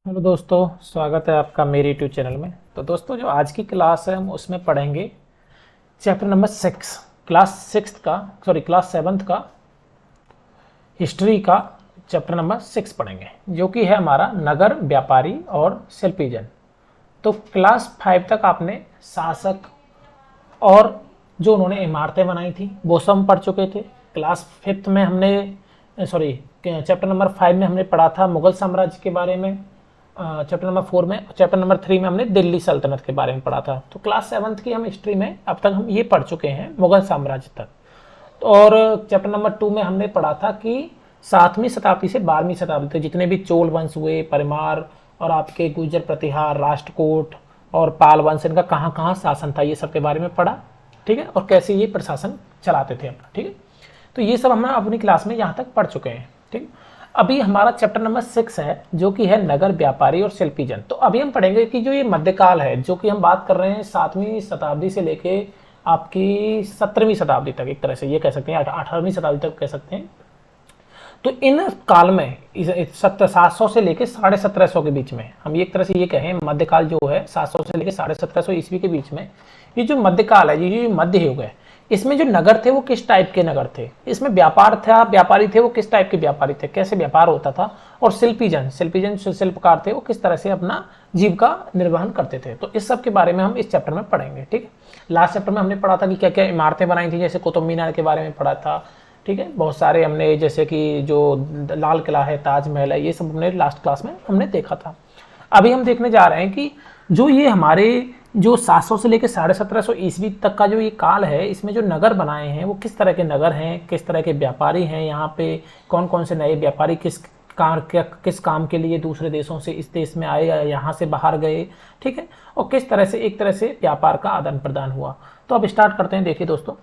Hello दोस्तों, स्वागत है आपका मेरे यूट्यूब चैनल में। तो दोस्तों, जो आज की क्लास है हम उसमें पढ़ेंगे चैप्टर नंबर 6, क्लास 7th का हिस्ट्री का चैप्टर नंबर 6 पढ़ेंगे, जो कि है हमारा नगर व्यापारी और शिल्पीजन। तो क्लास 5 तक आपने शासक और जो उन्होंने इमारतें बनाई थी वो सब हम पढ़ चुके थे। क्लास 5 में हमने चैप्टर नंबर 5 में हमने पढ़ा था मुगल साम्राज्य के बारे में। चैप्टर नंबर 4 में, चैप्टर नंबर 3 में हमने दिल्ली सल्तनत के बारे में पढ़ा था। तो क्लास 7th की हम हिस्ट्री में अब तक हम ये पढ़ चुके हैं मुगल साम्राज्य तक। और चैप्टर नंबर 2 में हमने पढ़ा था कि 7वीं शताब्दी से 12वीं शताब्दी तक जितने भी चोल वंश हुए, परमार और आपके गुर्जर प्रतिहार, राष्ट्रकूट और पाल वंश, इनका कहाँ कहाँ शासन था, ये सब के बारे में पढ़ा। ठीक है, और कैसे ये प्रशासन चलाते थे अपना। ठीक है, तो ये सब हम अपनी क्लास में यहाँ तक पढ़ चुके हैं। ठीक, अभी हमारा चैप्टर नंबर 6 है, जो कि है नगर व्यापारी और शिल्पीजन। तो अभी हम पढ़ेंगे कि जो ये मध्यकाल है, जो कि हम बात कर रहे हैं 7वीं शताब्दी से लेके आपकी 17वीं शताब्दी तक, एक तरह से ये कह सकते हैं 18वीं शताब्दी तक कह सकते हैं। तो इन काल में 700 से लेके 1750 के बीच में, हम एक तरह से ये कहें मध्यकाल जो है 700 से लेके 1750 ईस्वी के बीच में, ये जो मध्यकाल है, ये जो मध्य युग है, इसमें जो नगर थे वो किस टाइप के नगर थे, इसमें व्यापार था, व्यापारी थे वो किस टाइप के व्यापारी थे, कैसे व्यापार होता था, और शिल्पीजन शिल्पकार थे वो किस तरह से अपना जीविका निर्वहन करते थे। तो इस सब के बारे में हम इस चैप्टर में पढ़ेंगे। ठीक है, लास्ट चैप्टर में हमने पढ़ा था कि क्या क्या इमारतें बनाई थी, जैसे कुतुब मीनार के बारे में पढ़ा था। ठीक है, बहुत सारे हमने, जैसे कि जो लाल किला है, ताजमहल है, ये सब हमने लास्ट क्लास में हमने देखा था। अभी हम देखने जा रहे हैं कि जो ये हमारे जो 700 से लेकर 1750 ईस्वी तक का जो ये काल है, इसमें जो नगर बनाए हैं वो किस तरह के नगर हैं, किस तरह के व्यापारी हैं, यहाँ पे कौन कौन से नए व्यापारी किस काम के लिए दूसरे देशों से इस देश में आए या यहाँ से बाहर गए। ठीक है, और किस तरह से एक तरह से व्यापार का आदान प्रदान हुआ। तो अब स्टार्ट करते हैं। देखिए दोस्तों,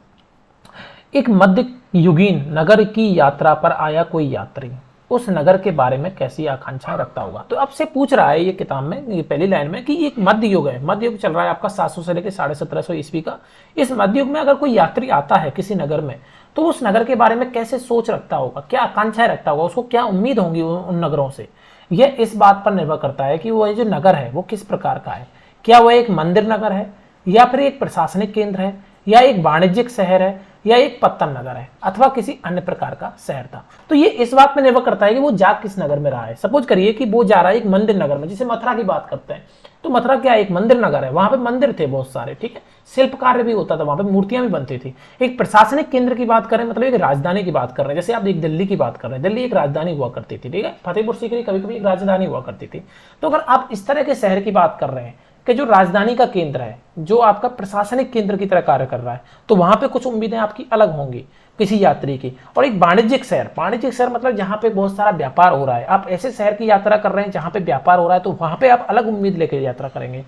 एक मध्य युगीन नगर की यात्रा पर आया कोई यात्री उस नगर के बारे में कैसी आकांक्षाएं रखता होगा। तो अब से पूछ रहा है ये किताब में, ये पहली लाइन में, कि एक मध्य युग है, मध्य युग चल रहा है आपका 700 से लेकर 1750 ईस्वी का। इस मध्य युग में अगर कोई यात्री आता है किसी नगर में, तो उस नगर के बारे में कैसे सोच रखता होगा, क्या आकांक्षाएं रखता होगा, उसको क्या उम्मीद होंगी उन नगरों से। यह इस बात पर निर्भर करता है कि वो जो नगर है वो किस प्रकार का है। क्या वह एक मंदिर नगर है, या फिर एक प्रशासनिक केंद्र है, या एक वाणिज्यिक शहर है, या एक पत्तन नगर है, अथवा किसी अन्य प्रकार का शहर था। तो ये इस बात पर निर्भर करता है कि वो जा किस नगर में रहा है। सपोज करिए कि वो जा रहा है एक मंदिर नगर में, जैसे मथुरा की बात करते हैं, तो मथुरा क्या एक मंदिर नगर है, वहां पे मंदिर थे बहुत सारे। ठीक है, शिल्प कार्य भी होता था, वहां पे मूर्तियां भी बनती थी। एक प्रशासनिक केंद्र की बात करें, मतलब एक राजधानी की बात कर रहे हैं, जैसे आप एक दिल्ली की बात कर रहे हैं, दिल्ली एक राजधानी हुआ करती थी। ठीक है, फतेहपुर सीकरी कभी कभी एक राजधानी हुआ करती थी। तो अगर आप इस तरह के शहर की बात कर रहे हैं कि जो राजधानी का केंद्र है, जो आपका प्रशासनिक केंद्र की तरह कार्य कर रहा है, तो वहां पे कुछ उम्मीदें आपकी अलग होंगी किसी यात्री की। और एक वाणिज्यिक शहर मतलब जहां पे बहुत सारा व्यापार हो रहा है, आप ऐसे शहर की यात्रा कर रहे हैं जहां पे व्यापार हो रहा है, तो वहां पे आप अलग उम्मीद लेकर यात्रा करेंगे।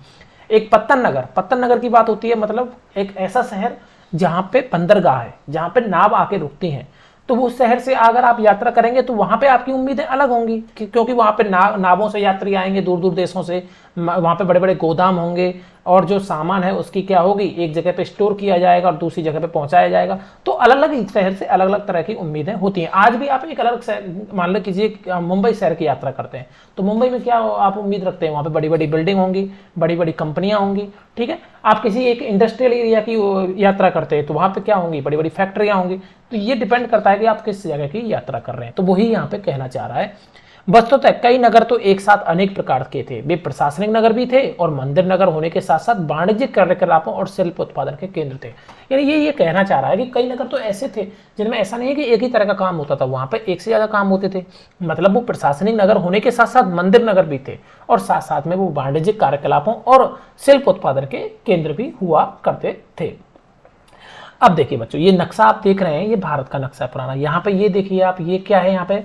एक पत्तन नगर की बात होती है, मतलब एक ऐसा शहर जहां पे बंदरगाह है, जहां पे नाव आके रुकती हैं। तो उस शहर से अगर आप यात्रा करेंगे तो वहां पे आपकी उम्मीदें अलग होंगी, क्योंकि वहां पे नावों से यात्री आएंगे दूर दूर देशों से, वहां पे बड़े बड़े गोदाम होंगे, और जो सामान है उसकी क्या होगी, एक जगह पे स्टोर किया जाएगा और दूसरी जगह पे पहुंचाया जाएगा। तो अलग अलग शहर से अलग अलग तरह की उम्मीदें होती हैं। आज भी आप एक अलग शहर, मान लो कीजिए मुंबई शहर की यात्रा करते हैं, तो मुंबई में क्या आप उम्मीद रखते हैं, वहां पे बड़ी बड़ी बिल्डिंग होंगी, बड़ी बड़ी कंपनियां होंगी। ठीक है, आप किसी एक इंडस्ट्रियल एरिया की यात्रा करते हैं, तो वहां पे क्या होंगी, बड़ी बड़ी फैक्ट्रियां होंगी। तो ये डिपेंड करता है कि आप किस जगह की यात्रा कर रहे हैं। तो वही यहाँ पे कहना चाह रहा है। वस्तुतः कई नगर तो एक साथ अनेक प्रकार के थे, वे प्रशासनिक नगर भी थे और मंदिर नगर होने के साथ साथ वाणिज्यिक कार्यकलापों और शिल्प उत्पादन के केंद्र थे। यानी ये कहना चाह रहा है कि कई नगर तो ऐसे थे जिनमें ऐसा नहीं है कि एक ही तरह का काम होता था, वहां पे एक से ज्यादा काम होते थे। मतलब वो प्रशासनिक नगर होने के साथ साथ मंदिर नगर भी थे, और साथ साथ में वो वाणिज्यिक कार्यकलापों और शिल्प उत्पादन के केंद्र भी हुआ करते थे। अब देखिए बच्चों, ये नक्शा आप देख रहे हैं, ये भारत का नक्शा है पुराना। यहाँ पे ये देखिए आप, ये क्या है, यहाँ पे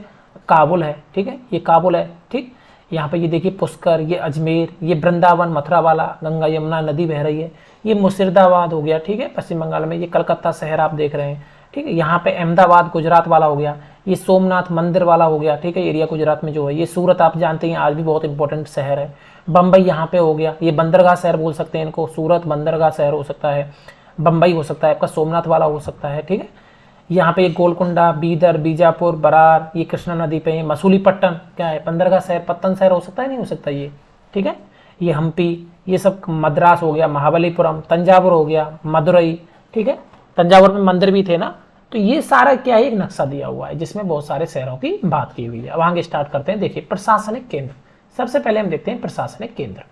काबुल है। ठीक है, ये काबुल है। ठीक, यहाँ पे ये देखिए पुष्कर, ये अजमेर, ये वृंदावन मथुरा वाला, गंगा यमुना नदी बह रही है। ये मुर्शिदाबाद हो गया, ठीक है, पश्चिम बंगाल में। ये कलकत्ता शहर आप देख रहे हैं। ठीक है, यहाँ पे अहमदाबाद गुजरात वाला हो गया। ये सोमनाथ मंदिर वाला हो गया। ठीक है, एरिया गुजरात में जो है। ये सूरत आप जानते हैं, आज भी बहुत इंपॉर्टेंट शहर है। बम्बई यहाँ पे हो गया। ये बंदरगाह शहर बोल सकते हैं इनको, सूरत बंदरगाह शहर हो सकता है, बम्बई हो सकता है, आपका सोमनाथ वाला हो सकता है। ठीक है, यहाँ पे गोलकुंडा, बीदर, बीजापुर, बरार, ये कृष्णा नदी पे है। मसूलीपट्टनम क्या है, बंदरगाह शहर, पत्तन शहर हो सकता है, नहीं हो सकता ये, ठीक है। ये हम्पी, ये सब मद्रास हो गया, महाबलीपुरम, तंजावुर हो गया, मदुरई, ठीक है। तंजावुर में मंदिर भी थे ना। तो ये सारा क्या है, एक नक्शा दिया हुआ है जिसमें बहुत सारे शहरों की बात की हुई है। अब आगे स्टार्ट करते हैं। देखिए प्रशासनिक केंद्र, सबसे पहले हम देखते हैं प्रशासनिक केंद्र।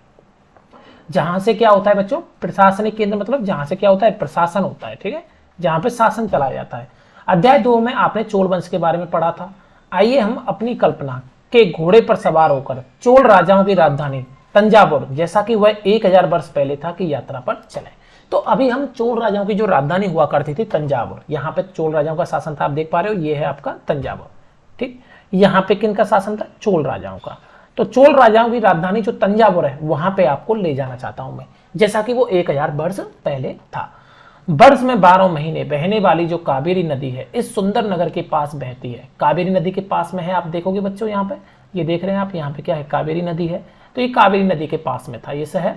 जहां से क्या होता है बच्चों, प्रशासनिक केंद्र मतलब जहां से क्या होता है, प्रशासन होता है, ठीक है, जहां पे शासन चलाया जाता है। अध्याय 2 में आपने चोल वंश के बारे में पढ़ा था। आइए हम अपनी कल्पना के घोड़े पर सवार होकर चोल राजाओं की राजधानी तंजावुर, जैसा कि वह 1000 वर्ष पहले था, की यात्रा पर चले। तो अभी हम चोल राजाओं की जो राजधानी हुआ करती थी तंजावुर, यहाँ पे चोल राजाओं का शासन था, आप देख पा रहे हो, ये है आपका तंजावुर, ठीक। यहाँ पे किन का शासन था, चोल राजाओं का। तो चोल राजाओं की राजधानी जो तंजावुर है, वहां पे आपको ले जाना चाहता हूं मैं, जैसा कि वो 1000 वर्ष पहले था। वर्ष में 12 महीने बहने वाली जो कावेरी नदी है, इस सुंदर नगर के पास बहती है। कावेरी नदी के पास में है, आप देखोगे बच्चों यहाँ पे, ये देख रहे हैं आप, यहाँ पे क्या है, कावेरी नदी है। तो ये कावेरी नदी के पास में था ये शहर।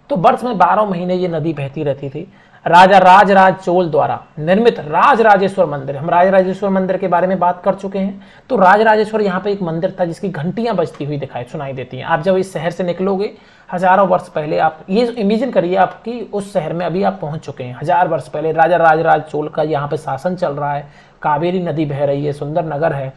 तो वर्ष में 12 महीने ये नदी बहती रहती थी। राजा राजराज चोल द्वारा निर्मित राजराजेश्वर मंदिर, हम राजराजेश्वर मंदिर के बारे में बात कर चुके हैं। तो राजराजेश्वर यहाँ पे एक मंदिर था जिसकी घंटियां बजती हुई सुनाई देती हैं। आप जब इस शहर से निकलोगे, हजारों वर्ष पहले, आप ये इमेजिन करिए आपकी उस शहर में अभी आप पहुंच चुके हैं। 1000 वर्ष पहले राजा राजराज चोल का यहाँ पे शासन चल रहा है, कावेरी नदी बह रही है, सुंदर नगर है,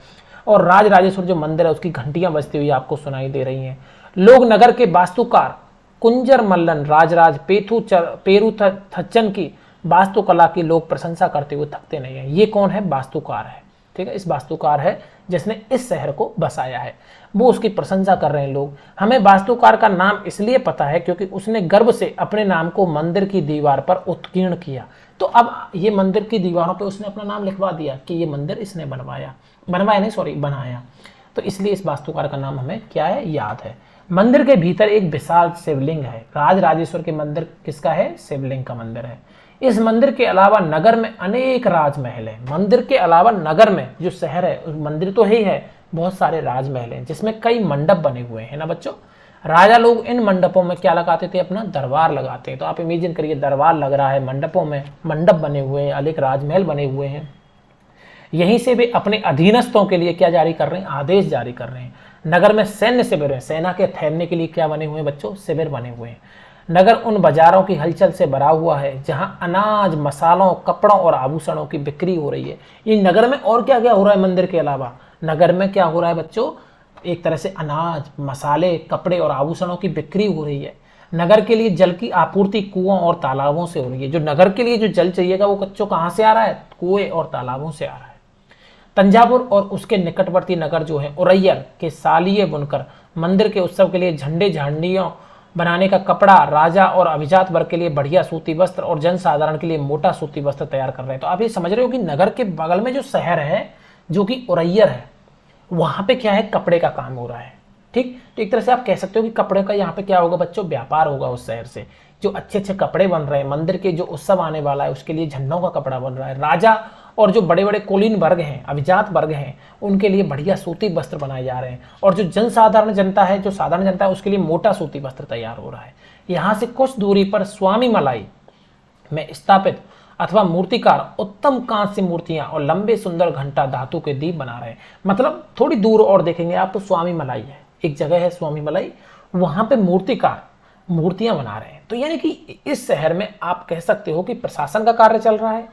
और राजराजेश्वर जो मंदिर है उसकी घंटियां बजती हुई आपको सुनाई दे रही हैं। लोग नगर के वास्तुकार कुंजर मल्लन राजराज पेरू थच्चन की वास्तुकला की लोग प्रशंसा करते हुए थकते नहीं है। ये कौन है, वास्तुकार है, ठीक है, इस वास्तुकार है जिसने इस शहर को बसाया है, वो उसकी प्रशंसा कर रहे हैं लोग। हमें वास्तुकार का नाम इसलिए पता है क्योंकि उसने गर्व से अपने नाम को मंदिर की दीवार पर उत्कीर्ण किया। तो अब ये मंदिर की दीवारों पर उसने अपना नाम लिखवा दिया कि ये मंदिर इसने बनाया। तो इसलिए इस वास्तुकार का नाम हमें क्या है, याद है। मंदिर के भीतर एक विशाल शिवलिंग है। राजराजेश्वर के मंदिर किसका है, शिवलिंग का मंदिर है। इस मंदिर के अलावा नगर में अनेक राजमहल है। मंदिर के अलावा नगर में जो शहर है, मंदिर तो ही है, बहुत सारे राजमहल हैं जिसमें कई मंडप बने हुए हैं ना बच्चों। राजा लोग इन मंडपों में क्या लगाते थे, अपना दरबार लगाते हैं। तो आप इमेजिन करिए, दरबार लग रहा है, मंडपों में मंडप बने हुए हैं, अनेक राजमहल बने हुए हैं। यहीं से वे अपने अधीनस्थों के लिए क्या जारी कर रहे हैं, आदेश जारी कर रहे हैं। नगर में सैन्य शिविर है, सेना के ठहरने के लिए क्या बने हुए हैं बच्चों, शिविर बने हुए हैं। नगर उन बाजारों की हलचल से भरा हुआ है जहां अनाज, मसालों, कपड़ों और आभूषणों की बिक्री हो रही है। ये नगर में और क्या क्या हो रहा है, मंदिर के अलावा नगर में क्या हो रहा है बच्चों, एक तरह से अनाज, मसाले, कपड़े और आभूषणों की बिक्री हो रही है। नगर के लिए जल की आपूर्ति कुओं और तालाबों से हो रही है। जो नगर के लिए जो जल चाहिएगा वो बच्चों कहाँ से आ रहा है, कुएं और तालाबों से आ रहा है। तंजावुर और उसके निकटवर्ती नगर जो है उरैयर के सालिये बुनकर मंदिर के उत्सव के लिए झंडे, झांडियों बनाने का कपड़ा, राजा और अभिजात वर्ग के लिए बढ़िया सूती वस्त्र और जनसाधारण के लिए मोटा सूती वस्त्र तैयार कर रहे हैं। तो आप ये समझ रहे हो कि नगर के बगल में जो शहर है जो कि उरैयर है, वहां पे क्या है, कपड़े का काम हो रहा है, ठीक। तो एक तरह से आप कह सकते हो कि कपड़े का यहाँ पे क्या होगा बच्चों, व्यापार होगा उस शहर से। जो अच्छे अच्छे कपड़े बन रहे हैं, मंदिर के जो उत्सव आने वाला है उसके लिए झंडों का कपड़ा बन रहा है। राजा और जो बड़े बड़े कुलीन वर्ग हैं, अभिजात वर्ग हैं, उनके लिए बढ़िया सूती वस्त्र बनाए जा रहे हैं। और जो जनसाधारण जनता है, जो साधारण जनता है, उसके लिए मोटा सूती वस्त्र तैयार हो रहा है। यहाँ से कुछ दूरी पर स्वामी मलाई में स्थापित अथवा मूर्तिकार उत्तम कांस्य मूर्तियां और लंबे सुंदर घंटा धातु के दीप बना रहे हैं। मतलब थोड़ी दूर और देखेंगे आप तो स्वामी मलाई है, एक जगह है स्वामी मलाई, वहां पे मूर्तिकार मूर्तियां बना रहे हैं। तो यानी कि इस शहर में आप कह सकते हो कि प्रशासन का कार्य चल रहा है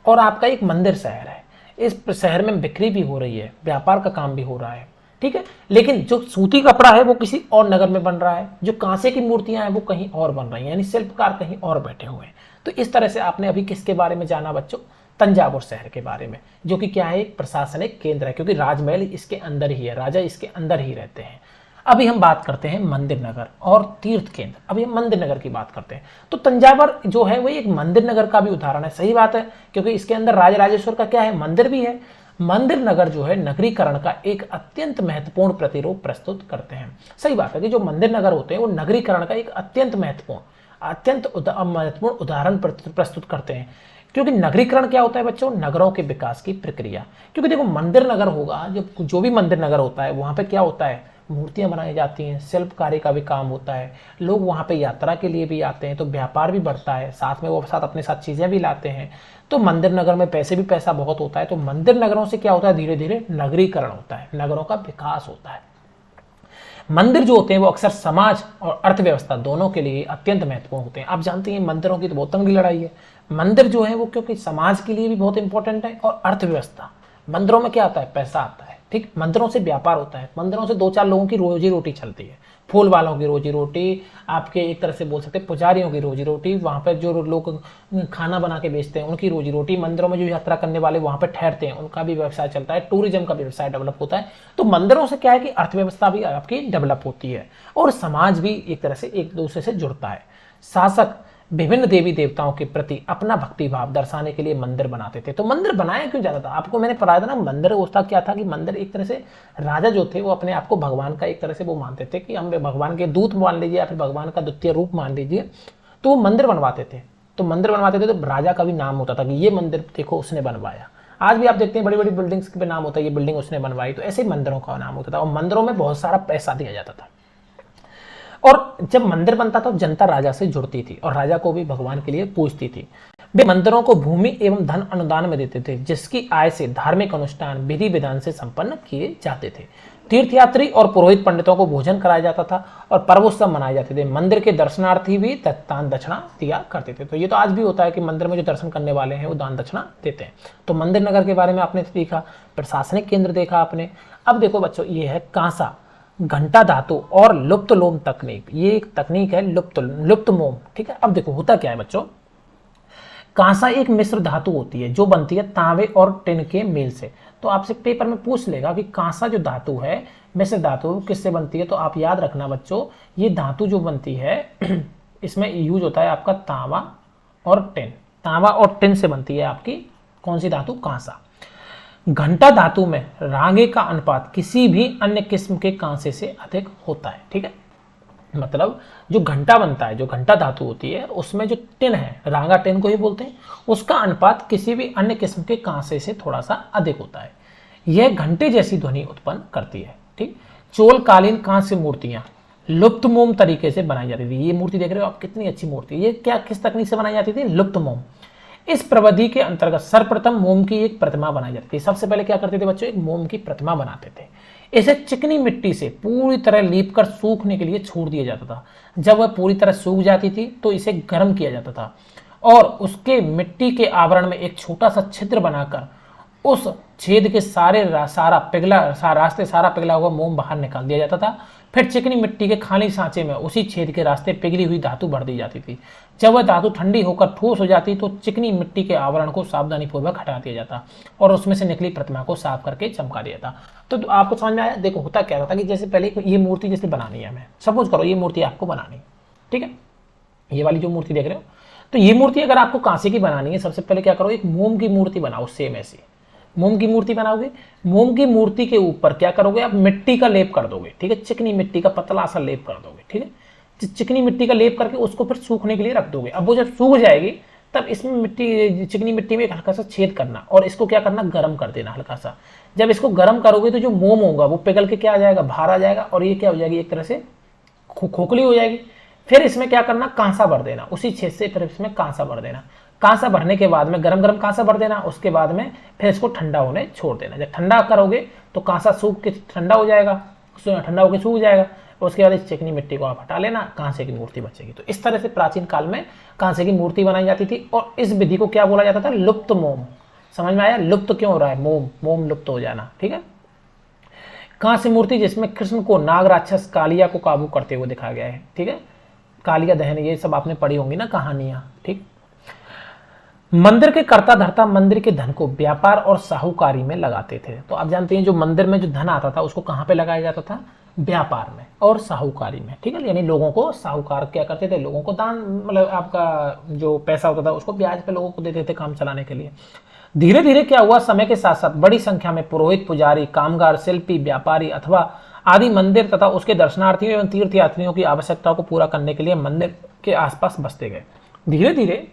और आपका एक मंदिर शहर है। इस शहर में बिक्री भी हो रही है, व्यापार का काम भी हो रहा है, ठीक है। लेकिन जो सूती कपड़ा है वो किसी और नगर में बन रहा है, जो कांसे की मूर्तियां हैं वो कहीं और बन रही हैं, यानी शिल्पकार कहीं और बैठे हुए हैं। तो इस तरह से आपने अभी किसके बारे में जाना बच्चों, तंजावुर शहर के बारे में, जो कि क्या है, एक प्रशासनिक केंद्र है, क्योंकि राजमहल इसके अंदर ही है, राजा इसके अंदर ही रहते हैं। अभी हम बात करते हैं मंदिर नगर और तीर्थ केंद्र। अभी हम मंदिर नगर की बात करते हैं। तो तंजावुर जो है वो एक मंदिर नगर का भी उदाहरण है, सही बात है, क्योंकि इसके अंदर राजराजेश्वर का क्या है, मंदिर भी है। मंदिर नगर जो है नगरीकरण का एक अत्यंत महत्वपूर्ण प्रतिरूप प्रस्तुत करते हैं। सही बात है कि जो मंदिर नगर होते हैं वो नगरीकरण का एक अत्यंत महत्वपूर्ण उदाहरण प्रस्तुत करते हैं। क्योंकि नगरीकरण क्या होता है बच्चों, नगरों के विकास की प्रक्रिया। क्योंकि देखो मंदिर नगर होगा, जो भी मंदिर नगर होता है वहां पे क्या होता है, मूर्तियाँ बनाई जाती हैं, शिल्पकारी का भी काम होता है, लोग वहाँ पे यात्रा के लिए भी आते हैं, तो व्यापार भी बढ़ता है, साथ में वो साथ अपने साथ चीज़ें भी लाते हैं। तो मंदिर नगर में पैसे भी पैसा बहुत होता है। तो मंदिर नगरों से क्या होता है, धीरे धीरे नगरीकरण होता है, नगरों का विकास होता है। मंदिर जो होते हैं वो अक्सर समाज और अर्थव्यवस्था दोनों के लिए अत्यंत महत्वपूर्ण होते हैं। आप जानते हैं मंदिरों की तो बहुत तंगी लड़ाई है। मंदिर जो है वो क्योंकि समाज के लिए भी बहुत इंपॉर्टेंट है, और अर्थव्यवस्था, मंदिरों में क्या आता है, पैसा आता है, ठीक। मंदिरों से व्यापार होता है, मंदिरों से 2-4 लोगों की रोजी रोटी चलती है, फूल वालों की रोजी रोटी, आपके एक तरह से बोल सकते हैं पुजारियों की रोजी रोटी, वहाँ पर जो लोग खाना बना के बेचते हैं उनकी रोजी रोटी, मंदिरों में जो यात्रा करने वाले वहाँ पर ठहरते हैं उनका भी व्यवसाय चलता है, टूरिज्म का व्यवसाय डेवलप होता है। तो मंदिरों से क्या है कि अर्थव्यवस्था भी आपकी डेवलप होती है, और समाज भी एक तरह से एक दूसरे से जुड़ता है। शासक विभिन्न देवी देवताओं के प्रति अपना भक्ति भाव दर्शाने के लिए मंदिर बनाते थे। तो मंदिर बनाया क्यों जाता था, आपको मैंने पढ़ाया था ना, मंदिर उसका क्या था कि मंदिर एक तरह से राजा जो थे वो अपने आप को भगवान का एक तरह से वो मानते थे कि हम भगवान के दूत मान लीजिए या फिर भगवान का द्वितीय रूप मान लीजिए, तो वो मंदिर बनवाते थे। तो मंदिर बनवाते थे तो राजा का भी नाम होता था कि ये मंदिर देखो उसने बनवाया। आज भी आप देखते हैं बड़ी बड़ी बिल्डिंग्स पे नाम होता है ये बिल्डिंग उसने बनवाई, तो ऐसे ही मंदिरों का नाम होता था, और मंदिरों में बहुत सारा पैसा दिया जाता था। और जब मंदिर बनता था तो जनता राजा से जुड़ती थी और राजा को भी भगवान के लिए पूजती थी। वे मंदिरों को भूमि एवं धन अनुदान में देते थे, जिसकी आय से धार्मिक अनुष्ठान विधि विधान से संपन्न किए जाते थे। तीर्थयात्री और पुरोहित पंडितों को भोजन कराया जाता था और पर्वोत्सव मनाए जाते थे। मंदिर के दर्शनार्थी भी दान दक्षिणा दिया करते थे। तो ये तो आज भी होता है कि मंदिर में जो दर्शन करने वाले हैं वो दान दक्षिणा देते हैं। तो मंदिर नगर के बारे में आपने सीखा, प्रशासनिक केंद्र देखा आपने। अब देखो बच्चों, ये है कांसा, घंटा धातु और लुप्त लोम तकनीक। ये एक तकनीक है लुप्त मोम, ठीक है। अब देखो होता क्या है बच्चों, कांसा एक मिश्र धातु होती है जो बनती है तांबे और टिन के मेल से। तो आपसे पेपर में पूछ लेगा कि कांसा जो धातु है, मिश्र धातु किससे बनती है, तो आप याद रखना बच्चों, ये धातु जो बनती है इसमें यूज होता है आपका तांबा और टिन। तांबा और टिन से बनती है आपकी कौन सी धातु, कांसा। घंटा धातु में रांगे का अनुपात किसी भी अन्य किस्म के कांसे से अधिक होता है, ठीक है। मतलब जो घंटा बनता है, जो घंटा धातु होती है, उसमें जो टिन है, रांगा टिन को ही बोलते हैं, उसका अनुपात किसी भी अन्य किस्म के कांसे से थोड़ा सा अधिक होता है। यह घंटे जैसी ध्वनि उत्पन्न करती है, ठीक। चोल कालीन कांस्य मूर्तियां लुप्त मोम तरीके से बनाई जाती थी। ये मूर्ति देख रहे हो आप, कितनी अच्छी मूर्ति। ये क्या किस तकनीक से बनाई जाती थी, लुप्त मोम। इस प्रविधि के अंतर्गत सर्वप्रथम मोम की एक प्रतिमा बनाई जाती थी। सबसे पहले क्या करते थे बच्चों, एक मोम की प्रतिमा बनाते थे। इसे चिकनी मिट्टी से पूरी तरह लीपकर सूखने के लिए छोड़ दिया जाता था। जब वह पूरी तरह सूख जाती थी तो इसे गर्म किया जाता था और उसके मिट्टी के आवरण में एक छोटा सा छिद्र बनाकर उस छेद के सारा पिघला हुआ मोम बाहर निकाल दिया जाता था। फिर चिकनी मिट्टी के खाली सांचे में उसी छेद के रास्ते पिघली हुई धातु भर दी जाती थी। जब वह धातु ठंडी होकर ठोस हो जाती तो चिकनी मिट्टी के आवरण को सावधानी पूर्वक हटा दिया जाता और उसमें से निकली प्रतिमा को साफ करके चमका दिया जाता। तो आपको समझ में आया। देखो होता क्या था कि जैसे पहले ये मूर्ति जैसे बनानी है, हमें सपोज करो ये मूर्ति आपको बनानी, ठीक है, ये वाली जो मूर्ति देख रहे हो, तो ये मूर्ति अगर आपको कांसे की बनानी है, सबसे पहले क्या करो, एक मोम की मूर्ति बनाओ। सेम ऐसी मोम की मूर्ति बनाओगे। मोम की मूर्ति के ऊपर क्या करोगे, आप मिट्टी का लेप कर दोगे, ठीक है, चिकनी मिट्टी का पतला सा लेप कर दोगे, ठीक है। चिकनी मिट्टी का लेप करके उसको फिर सूखने के लिए रख दोगे। अब वो जब सूख जाएगी तब इसमें मिट्टी, चिकनी मिट्टी में एक हल्का सा छेद करना और इसको क्या करना, गर्म कर देना हल्का सा। जब इसको गर्म करोगे तो जो मोम होगा वो पिघल के क्या आ जाएगा, बाहर आ जाएगा और ये क्या हो जाएगी, एक तरह से खोखली हो जाएगी। फिर इसमें क्या करना, कांसा भर देना, उसी छेद से फिर इसमें कांसा भर देना। कांसा भरने के बाद में गरम गरम कांसा भर देना, उसके बाद में फिर इसको ठंडा होने छोड़ देना। जब ठंडा करोगे तो कांसा सूख के ठंडा हो जाएगा, ठंडा होकर सूख जाएगा। उसके बाद इस चिकनी मिट्टी को आप हटा लेना, कांसे की मूर्ति बचेगी। तो इस तरह से प्राचीन काल में कांसे की मूर्ति बनाई जाती थी और इस विधि को क्या बोला जाता था, लुप्त मोम। समझ में आया, लुप्त क्यों हो रहा है, मोम लुप्त हो जाना, ठीक है। कांस्य मूर्ति जिसमें कृष्ण को नाग राक्षस कालिया को काबू करते हुए दिखाया गया है, ठीक है। कालिया दहन, ये सब आपने पढ़ी होंगी ना कहानियां, ठीक। मंदिर के कर्ता धर्ता मंदिर के धन को व्यापार और साहूकारी में लगाते थे। तो आप जानते हैं जो मंदिर में जो धन आता था उसको कहां पे लगाया जाता था, व्यापार में और साहूकारी में, ठीक है। यानी लोगों को साहूकार क्या करते थे, लोगों को दान, मतलब आपका जो पैसा होता था उसको ब्याज पे लोगों को देते थे काम चलाने के लिए। धीरे धीरे क्या हुआ, समय के साथ साथ बड़ी संख्या में पुरोहित, पुजारी, कामगार, शिल्पी, व्यापारी अथवा आदि मंदिर तथा उसके दर्शनार्थियों एवं तीर्थयात्रियों की आवश्यकताओं को पूरा करने के लिए मंदिर के आसपास बसते गए। धीरे धीरे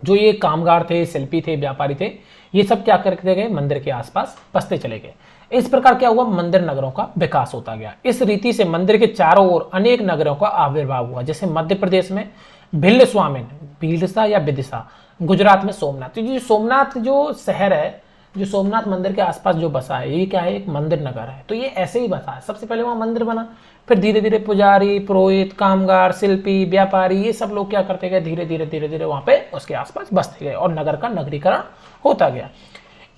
जो ये कामगार थे, शिल्पी थे, व्यापारी थे, ये सब क्या करते गए, मंदिर के आसपास बसते चले गए। इस प्रकार क्या हुआ, मंदिर नगरों का विकास होता गया। इस रीति से मंदिर के चारों ओर अनेक नगरों का आविर्भाव हुआ। जैसे मध्य प्रदेश में भिल्ल स्वामिन, भीलसा या विदिशा, गुजरात में सोमनाथ। तो ये सोमनाथ जो शहर है, जो सोमनाथ मंदिर के आसपास जो बसा है, ये क्या है, एक मंदिर नगर है। तो ये ऐसे ही बसा है, सबसे पहले वहां मंदिर बना, फिर धीरे धीरे पुजारी, पुरोहित, कामगार, शिल्पी, व्यापारी, ये सब लोग क्या करते गए, धीरे धीरे वहां पे उसके आसपास बसते गए और नगर का नगरीकरण होता गया।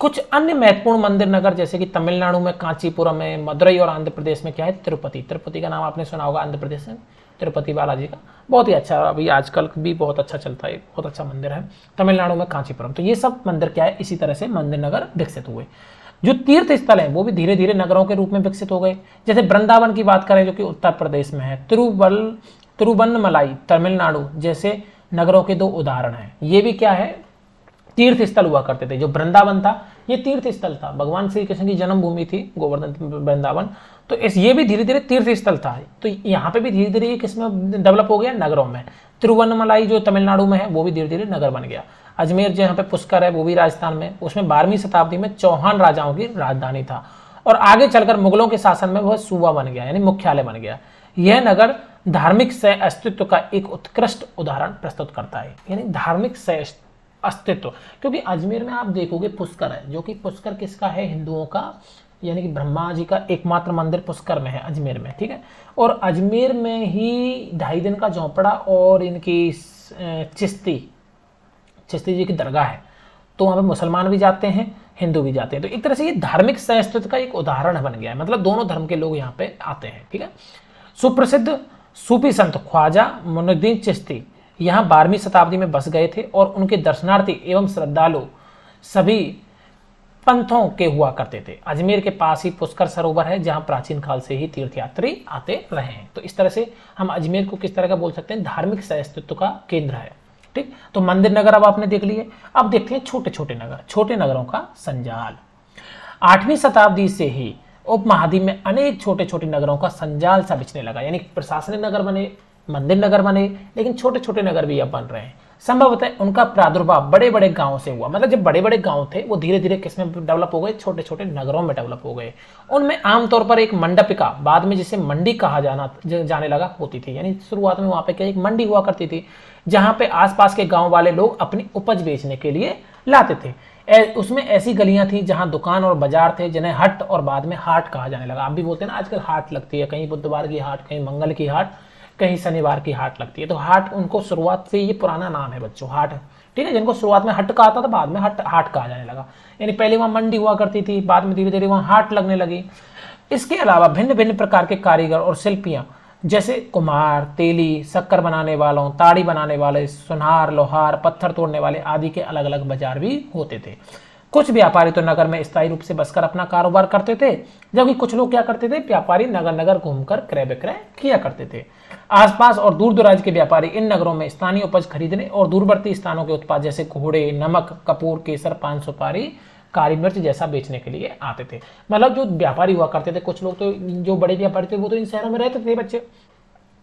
कुछ अन्य महत्वपूर्ण मंदिर नगर जैसे कि तमिलनाडु में कांचीपुरम है, मदुरई, और आंध्र प्रदेश में क्या है, तिरुपति। तिरुपति का नाम आपने सुना होगा, आंध्र प्रदेश में तिरुपति बालाजी का, बहुत ही अच्छा, अभी आजकल भी बहुत अच्छा चलता है, बहुत अच्छा मंदिर है। तमिलनाडु में कांचीपुरम। तो ये सब मंदिर क्या है, इसी तरह से मंदिर नगर विकसित हुए। जो तीर्थ स्थल है वो भी धीरे धीरे नगरों के रूप में विकसित हो गए। जैसे वृंदावन की बात करें जो कि उत्तर प्रदेश में है, तिरुवन्नमलाई तमिलनाडु जैसे नगरों के दो उदाहरण हैं। ये भी क्या है, तीर्थ स्थल हुआ करते थे। जो वृंदावन था ये तीर्थ स्थल था, भगवान श्री कृष्ण की जन्मभूमि थी गोवर्धन वृंदावन। तो ये भी धीरे धीरे तीर्थ स्थल था। तो यहाँ पे भी धीरे धीरे ये किसमें डेवलप हो गया, नगरों में। तिरुवन्नमलाई जो तमिलनाडु में है वो भी धीरे धीरे नगर बन गया। अजमेर जो यहाँ पे पुष्कर है वो भी राजस्थान में, उसमें 12वीं शताब्दी में चौहान राजाओं की राजधानी था और आगे चलकर मुगलों के शासन में वह सूबा बन गया, यानी मुख्यालय बन गया। यह नगर धार्मिक सह अस्तित्व का एक उत्कृष्ट उदाहरण प्रस्तुत करता है, यानी धार्मिक सह अस्तित्व। क्योंकि अजमेर में आप देखोगे पुष्कर है, जो कि पुष्कर किसका है, हिंदुओं का, यानी कि ब्रह्मा जी का एकमात्र मंदिर पुष्कर में है, अजमेर में, ठीक है। और अजमेर में ही 2.5 दिन का झोंपड़ा और इनकी चिश्ती जी की दरगाह है। तो वहाँ पे मुसलमान भी जाते हैं, हिंदू भी जाते हैं। तो एक तरह से ये धार्मिक सहअस्तित्व का एक उदाहरण बन गया है, मतलब दोनों धर्म के लोग यहाँ पे आते हैं, ठीक है। सुप्रसिद्ध सूफी संत ख्वाजा मुइनुद्दीन चिश्ती यहाँ 12वीं शताब्दी में बस गए थे और उनके दर्शनार्थी एवं श्रद्धालु सभी पंथों के हुआ करते थे। अजमेर के पास ही पुष्कर सरोवर है जहाँ प्राचीन काल से ही तीर्थयात्री आते रहे हैं। तो इस तरह से हम अजमेर को किस तरह का बोल सकते हैं, धार्मिक सहअस्तित्व का केंद्र है, ठीक। तो मंदिर नगर अब आपने देख लिए। अब देखते हैं छोटे छोटे नगर, छोटे नगरों का संजाल। 8वीं शताब्दी से ही उपमहाद्वीप में अनेक छोटे छोटे नगरों का संजाल सा बिछने लगा, यानी प्रशासनिक नगर बने, मंदिर नगर बने, लेकिन छोटे छोटे नगर भी अब बन रहे हैं। संभवतः उनका प्रादुर्भाव बड़े बड़े गांवों से हुआ, मतलब जब बड़े बड़े गांव थे वो धीरे धीरे किसमें डेवलप हो गए, छोटे छोटे नगरों में डेवलप हो गए। उनमें आमतौर पर एक मंडपिका, बाद में जिसे मंडी कहा जाने लगा, होती थी। यानी शुरुआत में वहां पे क्या, एक मंडी हुआ करती थी जहां पे आसपास के गांव वाले लोग अपनी उपज बेचने के लिए लाते थे। उसमें ऐसी गलियां थी जहां दुकान और बाजार थे, जिन्हें हट और बाद में हाट कहा जाने लगा। आप भी बोलते हैं ना आजकल हाट लगती है, कहीं बुधवार की हाट, कहीं मंगल की हाट, कहीं शनिवार की हाट लगती है। तो हाट उनको शुरुआत से ये पुराना नाम है बच्चों, हाट, ठीक है। जिनको शुरुआत में हट कहा था, बाद में हाट कहा जाने लगा। यानी पहले वहां मंडी हुआ करती थी, बाद में धीरे धीरे वहां हाट लगने लगी। इसके अलावा भिन्न भिन्न प्रकार के कारीगर और शिल्पियां जैसे कुम्हार, तेली, शक्कर बनाने वालों, ताड़ी बनाने वाले, सुनार, लोहार, पत्थर तोड़ने वाले आदि के अलग अलग बाजार भी होते थे। कुछ व्यापारी तो नगर में स्थायी रूप से बसकर अपना कारोबार करते थे, जबकि कुछ लोग क्या करते थे, व्यापारी नगर नगर घूमकर क्रय विक्रय किया करते थे। आसपास और दूर दराज के व्यापारी इन नगरों में स्थानीय उपज खरीदने और दूरवर्ती स्थानों के उत्पाद जैसे घोड़े, नमक, कपूर, केसर, पान सुपारी, काली मिर्च जैसा बेचने के लिए आते थे। मतलब जो व्यापारी हुआ करते थे, कुछ लोग तो जो बड़े व्यापारी थे वो तो इन शहरों में रहते थे बच्चे,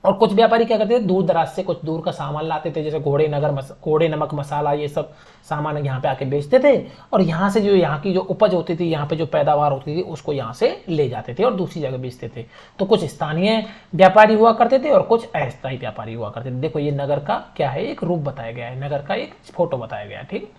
और कुछ व्यापारी क्या करते थे, दूर दराज से कुछ दूर का सामान लाते थे, जैसे घोड़े, नमक, मसाला, ये सब सामान यहाँ पे आके बेचते थे। और यहाँ से जो यहाँ की जो उपज होती थी, यहाँ पे जो पैदावार होती थी, उसको यहाँ से ले जाते थे और दूसरी जगह बेचते थे। तो कुछ स्थानीय व्यापारी हुआ करते थे और कुछ अस्थायी व्यापारी हुआ करते थे। देखो ये नगर का क्या है, एक रूप बताया गया है, नगर का एक फोटो बताया गया है, ठीक।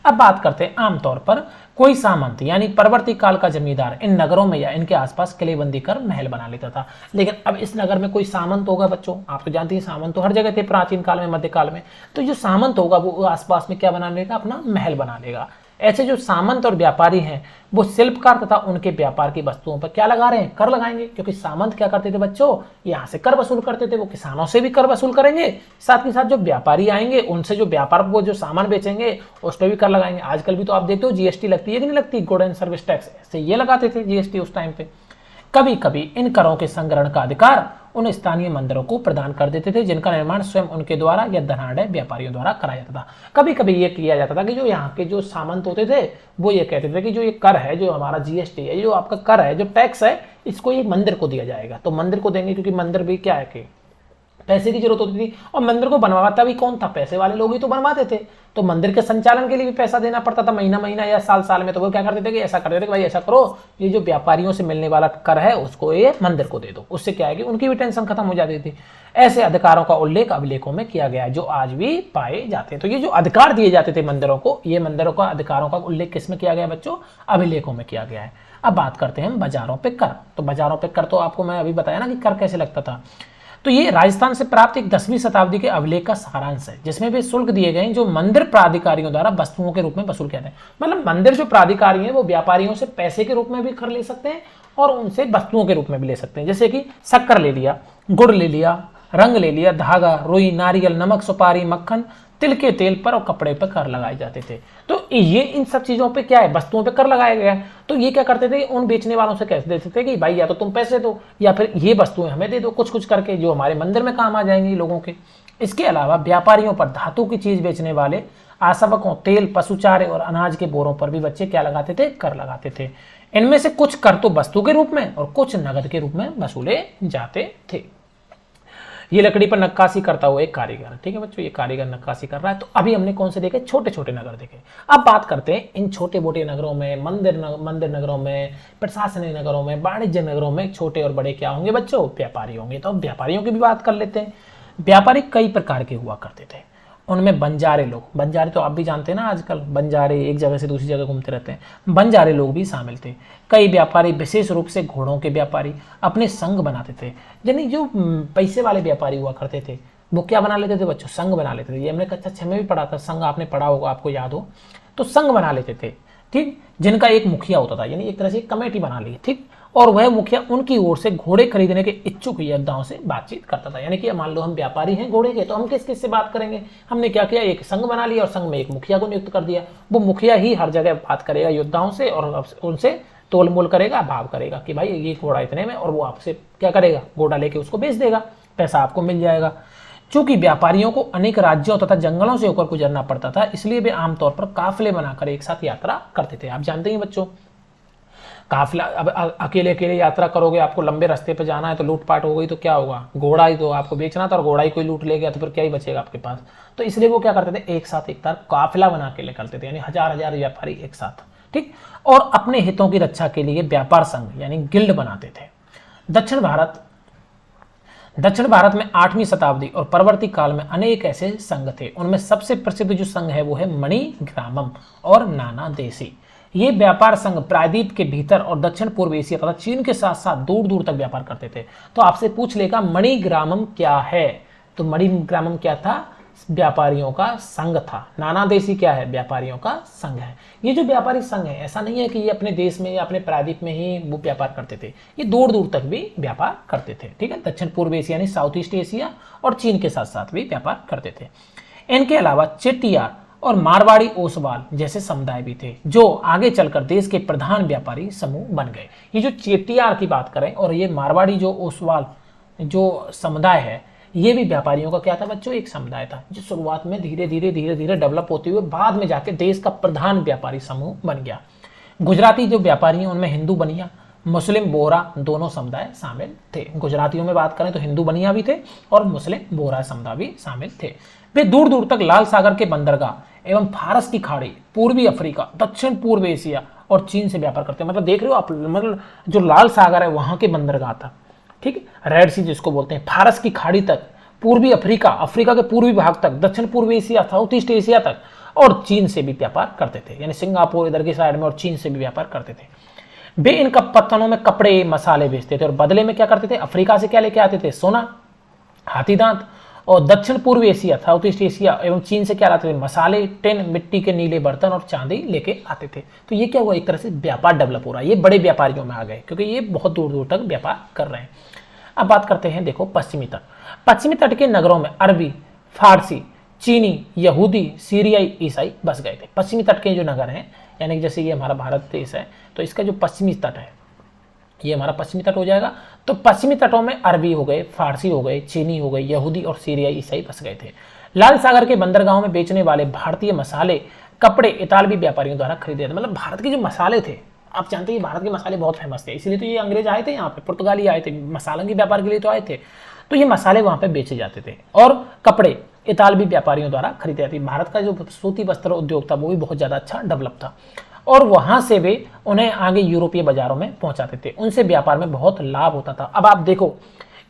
अब बात करते हैं आमतौर पर कोई सामंत यानी परवर्ती काल का जमींदार इन नगरों में या इनके आसपास किलेबंदी कर महल बना लेता था। लेकिन अब इस नगर में कोई सामंत होगा बच्चों, आप तो जानते हैं सामंत तो हर जगह थे प्राचीन काल में, मध्यकाल में। तो जो सामंत होगा वो आसपास में क्या बना लेगा, अपना महल बना लेगा। ऐसे जो सामंत और व्यापारी हैं वो शिल्पकार तथा उनके व्यापार की वस्तुओं पर क्या लगा रहे हैं, कर लगाएंगे। क्योंकि सामंत क्या करते थे बच्चों, यहाँ से कर वसूल करते थे, वो किसानों से भी कर वसूल करेंगे, साथ ही साथ जो व्यापारी आएंगे उनसे जो व्यापार वो जो सामान बेचेंगे उस पर भी कर लगाएंगे। आजकल भी तो आप देखते हो जीएसटी लगती है कि नहीं लगती, गुड एंड सर्विस टैक्स, से ये लगाते थे जीएसटी उस टाइम पे। कभी कभी इन करों के संग्रहण का अधिकार उन स्थानीय मंदिरों को प्रदान कर देते थे, जिनका निर्माण स्वयं उनके द्वारा या धनाढ़ व्यापारियों द्वारा कराया जाता था। कभी कभी ये किया जाता था कि जो यहाँ के जो सामंत होते थे वो ये कहते थे कि जो ये कर है, जो हमारा जीएसटी है, जो आपका कर है, जो टैक्स है, इसको ये मंदिर को दिया जाएगा। तो मंदिर को देंगे क्योंकि मंदिर भी क्या है कि पैसे की जरूरत होती थी, और मंदिर को बनवाता भी कौन था, पैसे वाले लोग ही तो बनवाते थे। तो मंदिर के संचालन के लिए भी पैसा देना पड़ता था, महीना महीना या साल साल में। तो वो क्या करते थे कि ऐसा करते थे कि भाई ऐसा करो, ये जो व्यापारियों से मिलने वाला कर है उसको ये मंदिर को दे दो। उससे क्या है कि उनकी भी टेंशन खत्म हो जाती थी। ऐसे अधिकारों का उल्लेख अभिलेखों में किया गया है जो आज भी पाए जाते हैं। तो ये जो अधिकार दिए जाते थे मंदिरों को, ये मंदिरों का अधिकारों का उल्लेख किसमें किया गया बच्चों, अभिलेखों में किया गया है। अब बात करते हैं हम बाजारों पे कर। तो बाजारों पे कर तो आपको मैं अभी बताया ना कि कर कैसे लगता था। तो ये राजस्थान से प्राप्त एक 10वीं शताब्दी के अभिलेख का सारांश है, जिसमें वे शुल्क दिए गए जो मंदिर प्राधिकारियों द्वारा वस्तुओं के रूप में वसूल किया जाता है। मतलब मंदिर जो प्राधिकारी हैं वो व्यापारियों से पैसे के रूप में भी कर ले सकते हैं और उनसे वस्तुओं के रूप में भी ले सकते हैं। जैसे कि शक्कर ले लिया, गुड़ ले लिया, रंग ले लिया, धागा, रुई, नारियल, नमक, सुपारी, मक्खन, तिल के तेल पर और कपड़े पर कर लगाए जाते थे। तो ये इन सब चीजों पे क्या है, वस्तुओं पे कर लगाया गया है। तो ये क्या करते थे, उन बेचने वालों से कह देते थे कि भाई या तो तुम पैसे दो या फिर ये वस्तुएं हमें दे दो कुछ कुछ करके, जो हमारे मंदिर में काम आ जाएंगी लोगों के। इसके अलावा व्यापारियों पर धातु की चीज बेचने वाले आसवकों, तेल, पशुचारे और अनाज के बोरों पर भी बच्चे क्या लगाते थे, कर लगाते थे। इनमें से कुछ कर तो वस्तु के रूप में और कुछ नगद के रूप में वसूले जाते थे। ये लकड़ी पर नक्काशी करता हुआ एक कारीगर, ठीक है बच्चों, ये कारीगर नक्काशी कर रहा है। तो अभी हमने कौन से देखे, छोटे छोटे नगर देखे। अब बात करते हैं इन छोटे मोटे नगरों में, मंदिर नगरों में, प्रशासनिक नगरों में, वाणिज्य नगरों में छोटे और बड़े क्या होंगे बच्चों, व्यापारी होंगे। तो व्यापारियों की भी बात कर लेते हैं। व्यापारी कई प्रकार के हुआ करते थे। उनमें बंजारे लोग, बंजारे तो आप भी जानते हैं ना, आजकल बंजारे एक जगह से दूसरी जगह घूमते रहते हैं, बंजारे लोग भी शामिल थे। कई व्यापारी, विशेष रूप से घोड़ों के व्यापारी, अपने संघ बनाते थे। यानी जो पैसे वाले व्यापारी हुआ करते थे वो क्या बना लेते थे बच्चों, संघ बना लेते थे। ये हमने कक्षा 6 में भी पढ़ा था, संघ आपने पढ़ा होगा, आपको याद हो तो संघ बना लेते थे, ठीक, जिनका एक मुखिया होता था, यानी एक तरह से एक कमेटी बना ली, ठीक। और वह मुखिया उनकी ओर से घोड़े खरीदने के इच्छुक योद्धाओं से बातचीत करता था। यानी कि मान लो हम व्यापारी हैं घोड़े के, तो हम किस किस से बात करेंगे, हमने क्या किया, एक संघ बना लिया और संघ में एक मुखिया को नियुक्त कर दिया। वो मुखिया ही हर जगह बात करेगा योद्धाओं से और उनसे तोल मोल करेगा, भाव करेगा कि भाई ये घोड़ा इतने में, और वो आपसे क्या करेगा, घोड़ा लेके उसको बेच देगा, पैसा आपको मिल जाएगा। चूंकि व्यापारियों को अनेक राज्यों तथा जंगलों से होकर गुजरना पड़ता था, इसलिए वे आमतौर पर काफिले बनाकर एक साथ यात्रा करते थे। आप जानते हैं बच्चों, काफिला, अब अकेले अकेले यात्रा करोगे, आपको लंबे रास्ते पे जाना है तो लूटपाट हो गई तो क्या होगा, घोड़ा ही तो आपको बेचना था और घोड़ा ही कोई लूट ले गया तो फिर क्या ही बचेगा आपके पास। तो इसलिए वो क्या करते थे, एक साथ एक तरह काफिला बना के ले करते थे, यानी हजार हजार व्यापारी एक साथ, ठीक। और अपने हितों की रक्षा के लिए व्यापार संघ यानी गिल्ड बनाते थे। दक्षिण भारत में 8वीं शताब्दी और परवर्ती काल में अनेक ऐसे संघ थे। उनमें सबसे प्रसिद्ध जो संघ है वो है मणिग्रामम और नाना देशी। ये व्यापार संघ प्रायद्वीप के भीतर और दक्षिण पूर्व एशिया तथा चीन के साथ साथ दूर दूर तक व्यापार करते थे। तो आपसे पूछ लेगा मणिग्रामम क्या है, तो मणिग्रामम क्या था, व्यापारियों का संघ था। नाना देशी क्या है, व्यापारियों का संघ है। ये जो व्यापारी संघ है, ऐसा नहीं है कि ये अपने देश में या अपने प्रायद्वीप में ही वो व्यापार करते थे, ये दूर दूर तक भी व्यापार करते थे, ठीक है। दक्षिण पूर्व एशिया यानी साउथ ईस्ट एशिया और चीन के साथ साथ भी व्यापार करते थे। इनके अलावा चेट्टियार और मारवाड़ी ओसवाल जैसे समुदाय भी थे, जो आगे चलकर देश के प्रधान व्यापारी समूह बन गए। ये जो चेट्टियार की बात करें और ये मारवाड़ी जो ओसवाल जो समुदाय है, ये भी व्यापारियों का क्या था बच्चों, एक समुदाय था, जो शुरुआत में धीरे धीरे डेवलप होते हुए बाद में जाके देश का प्रधान व्यापारी समूह बन गया। गुजराती जो व्यापारी हैं उनमें हिंदू बनिया, मुस्लिम बोहरा दोनों समुदाय शामिल थे। गुजरातियों में बात करें तो हिंदू बनिया भी थे और मुस्लिम बोहरा समुदाय भी शामिल थे। वे दूर दूर तक लाल सागर के बंदरगाह एवं फारस की खाड़ी, पूर्वी अफ्रीका, दक्षिण पूर्व एशिया और चीन से व्यापार करते हैं। मतलब देख रहे हो आप, मतलब जो लाल सागर है वहां के बंदरगाह था, ठीक है, रेड सी जिसको बोलते हैं, फारस की खाड़ी तक, पूर्वी अफ्रीका, अफ्रीका के पूर्वी भाग तक, दक्षिण पूर्व एशिया, साउथ ईस्ट एशिया तक, और चीन से भी व्यापार करते थे, यानी सिंगापुर इधर की साइड में, और चीन से भी व्यापार करते थे। वे इन पत्तनों में कपड़े मसाले बेचते थे और बदले में क्या करते थे, अफ्रीका से क्या लेके आते थे, सोना, हाथी दांत, और दक्षिण पूर्व एशिया, साउथ ईस्ट एशिया एवं चीन से क्या लाते थे, मसाले, टिन, मिट्टी के नीले बर्तन और चांदी लेके आते थे। तो ये क्या हुआ, एक तरह से व्यापार डेवलप हो रहा है, ये बड़े व्यापारियों में आ गए क्योंकि ये बहुत दूर दूर तक व्यापार कर रहे हैं। अब बात करते हैं, देखो पश्चिमी तट। पश्चिमी तट के नगरों में अरबी, फारसी, चीनी, यहूदी, सीरियाई, ईसाई बस गए थे। पश्चिमी तट के जो नगर हैं, यानी कि जैसे ये हमारा भारत देश है तो इसका जो पश्चिमी तट है ये हमारा पश्चिमी तट हो जाएगा। तो पश्चिमी तटों में अरबी हो गए, फारसी हो गए, चीनी हो गए, यहूदी और सीरियाई ईसाई बस गए थे। लाल सागर के बंदरगाहों में बेचने वाले भारतीय मसाले, कपड़े इतालवी व्यापारियों द्वारा खरीदे थे। मतलब भारत के जो मसाले थे, आप जानते हैं भारत के मसाले बहुत फेमस थे, इसलिए तो ये अंग्रेज आए थे यहाँ पे, पुर्तगाली आए थे, मसालों के व्यापार के लिए तो आए थे। तो ये मसाले वहां पे बेचे जाते थे। और कपड़े इतालवी व्यापारियों द्वारा खरीदे जाते थे। भारत का जो सूती वस्त्र उद्योग था वो भी बहुत ज़्यादा अच्छा डेवलप था, और वहां से वे उन्हें आगे यूरोपीय बाजारों में पहुंचाते थे। उनसे व्यापार में बहुत लाभ होता था। अब आप देखो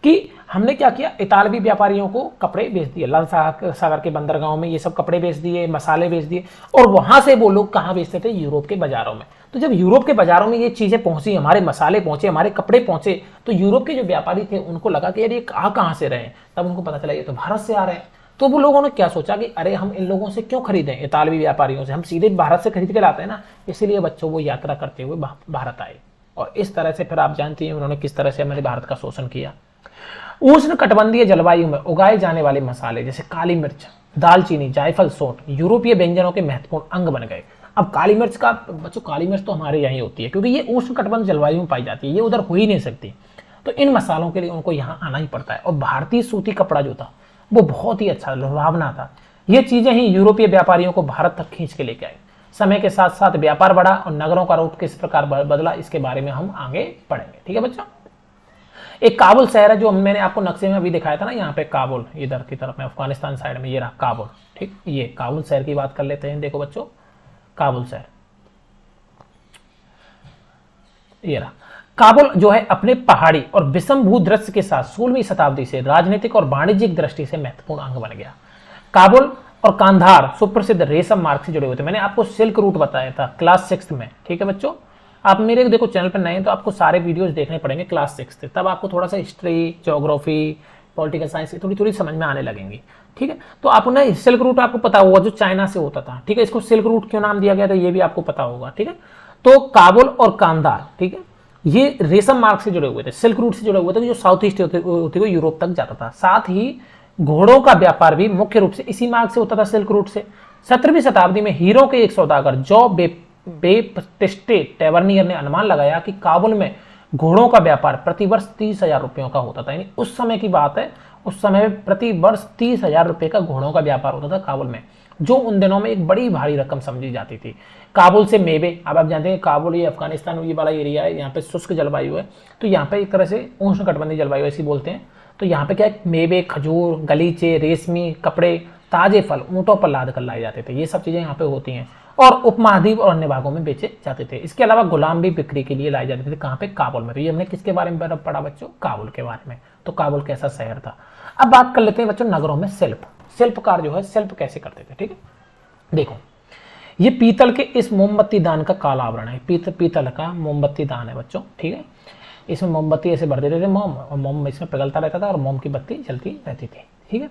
कि हमने क्या किया, इतालवी व्यापारियों को कपड़े बेच दिए, लाल सागर के बंदरगांव में ये सब कपड़े बेच दिए, मसाले बेच दिए, और वहां से वो लोग कहाँ बेचते थे, यूरोप के बाजारों में। तो जब यूरोप के बाजारों में ये चीजें पहुंची, हमारे मसाले पहुंचे, हमारे कपड़े पहुंचे, तो यूरोप के जो व्यापारी थे उनको लगा कि यार ये कहाँ से रहे हैं। तब उनको पता चला ये तो भारत से आ रहे हैं। तो वो लोगों ने क्या सोचा कि अरे हम इन लोगों से क्यों खरीदें, इतालवी व्यापारियों से, हम सीधे भारत से खरीद के लाते हैं ना। इसीलिए बच्चों वो यात्रा करते हुए भारत आए, और इस तरह से फिर आप जानती हैं उन्होंने किस तरह से हमारे भारत का शोषण किया। उष्ण कटिबंधीय जलवायु में उगाए जाने वाले मसाले जैसे काली मिर्च, दालचीनी, जायफल, सौंठ यूरोपीय व्यंजनों के महत्वपूर्ण अंग बन गए। अब काली मिर्च का बच्चों, काली मिर्च तो हमारे यहाँ होती है क्योंकि ये उष्ण कटिबंध जलवायु में पाई जाती है, ये उधर हो ही नहीं सकती। तो इन मसालों के लिए उनको यहाँ आना ही पड़ता है। और भारतीय सूती कपड़ा जो था वो बहुत ही अच्छा लुभावना था। ये चीजें ही यूरोपीय व्यापारियों को भारत तक खींच के लेके आई। समय के साथ साथ व्यापार बढ़ा और नगरों का रूप किस प्रकार बदला, इसके बारे में हम आगे पढ़ेंगे। ठीक है बच्चों। एक काबुल शहर है जो मैंने आपको नक्शे में अभी दिखाया था ना, यहाँ पे काबुल, इधर की तरफ में अफगानिस्तान साइड में ये रहा काबुल। ठीक, ये काबुल शहर की बात कर लेते हैं। देखो बच्चों, काबुल शहर ये रहा। काबुल जो है अपने पहाड़ी और विषम भूदृश्य के साथ 16वीं शताब्दी से राजनीतिक और वाणिज्यिक दृष्टि से महत्वपूर्ण अंग बन गया। काबुल और कांधार सुप्रसिद्ध रेशम मार्ग से जुड़े हुए थे। मैंने आपको सिल्क रूट बताया था क्लास 6 में। ठीक है बच्चों, आप मेरे देखो चैनल पर नए हैं तो आपको सारे वीडियोस देखने पड़ेंगे क्लास 6 से, तब आपको थोड़ा सा हिस्ट्री, ज्योग्राफी, पॉलिटिकल साइंस थोड़ी थोड़ी समझ में आने लगेंगी। ठीक है, तो आपको ना सिल्क रूट आपको पता होगा जो चाइना से होता था। ठीक है, इसको सिल्क रूट क्यों नाम दिया गया था ये भी आपको पता होगा। ठीक है, तो काबुल और कांधार, ठीक है, ये रेशम मार्ग से जुड़े हुए थे, सिल्क रूट से जुड़े हुए थे, जो साउथ ईस्ट होते हुए यूरोप तक जाता था। साथ ही घोड़ों का व्यापार भी मुख्य रूप से इसी मार्ग से होता था, सिल्क रूट से। 17वीं शताब्दी में हीरो के एक सौदागर जो बेप्टिस्टे टेवर्नियर ने अनुमान लगाया कि काबुल में घोड़ों का व्यापार प्रतिवर्ष 30,000 रुपयों का होता था। यानी उस समय की बात है, उस समय प्रतिवर्ष 30,000 रुपए का घोड़ों का व्यापार होता था काबुल में, जो उन दिनों में एक बड़ी भारी रकम समझी जाती थी। काबुल से मेवे, अब आप जानते हैं काबुल ये अफगानिस्तान ये वाला एरिया है, यहाँ पे शुष्क जलवायु है, तो यहाँ पे एक तरह से उष्ण कटिबंधीय जलवायु ऐसी बोलते हैं। तो यहाँ पे क्या है, मेवे, खजूर, गलीचे, रेशमी कपड़े, ताजे फल ऊंटों पर लाद कर लाए जाते थे। ये सब चीजें यहाँ पे होती हैं और उपमहाद्वीप और अन्य भागों में बेचे जाते थे। इसके अलावा गुलाम भी बिक्री के लिए लाए जाते थे। कहाँ पे, काबुल में। तो ये हमने किसके बारे में पढ़ा बच्चों, काबुल के बारे में। तो काबुल कैसा शहर था। अब बात कर लेते हैं बच्चों नगरों में शिल्पकार जो है शिल्प कैसे करते थे। ठीक है, देखो ये पीतल के इस मोमबत्ती दान का काला आवरण है। पीतल का मोमबत्ती दान है बच्चों। ठीक है, इसमें मोमबत्ती ऐसे भर देते थे मोम, और मोम इसमें पिघलता रहता था और मोम की बत्ती जलती रहती थी। ठीक है,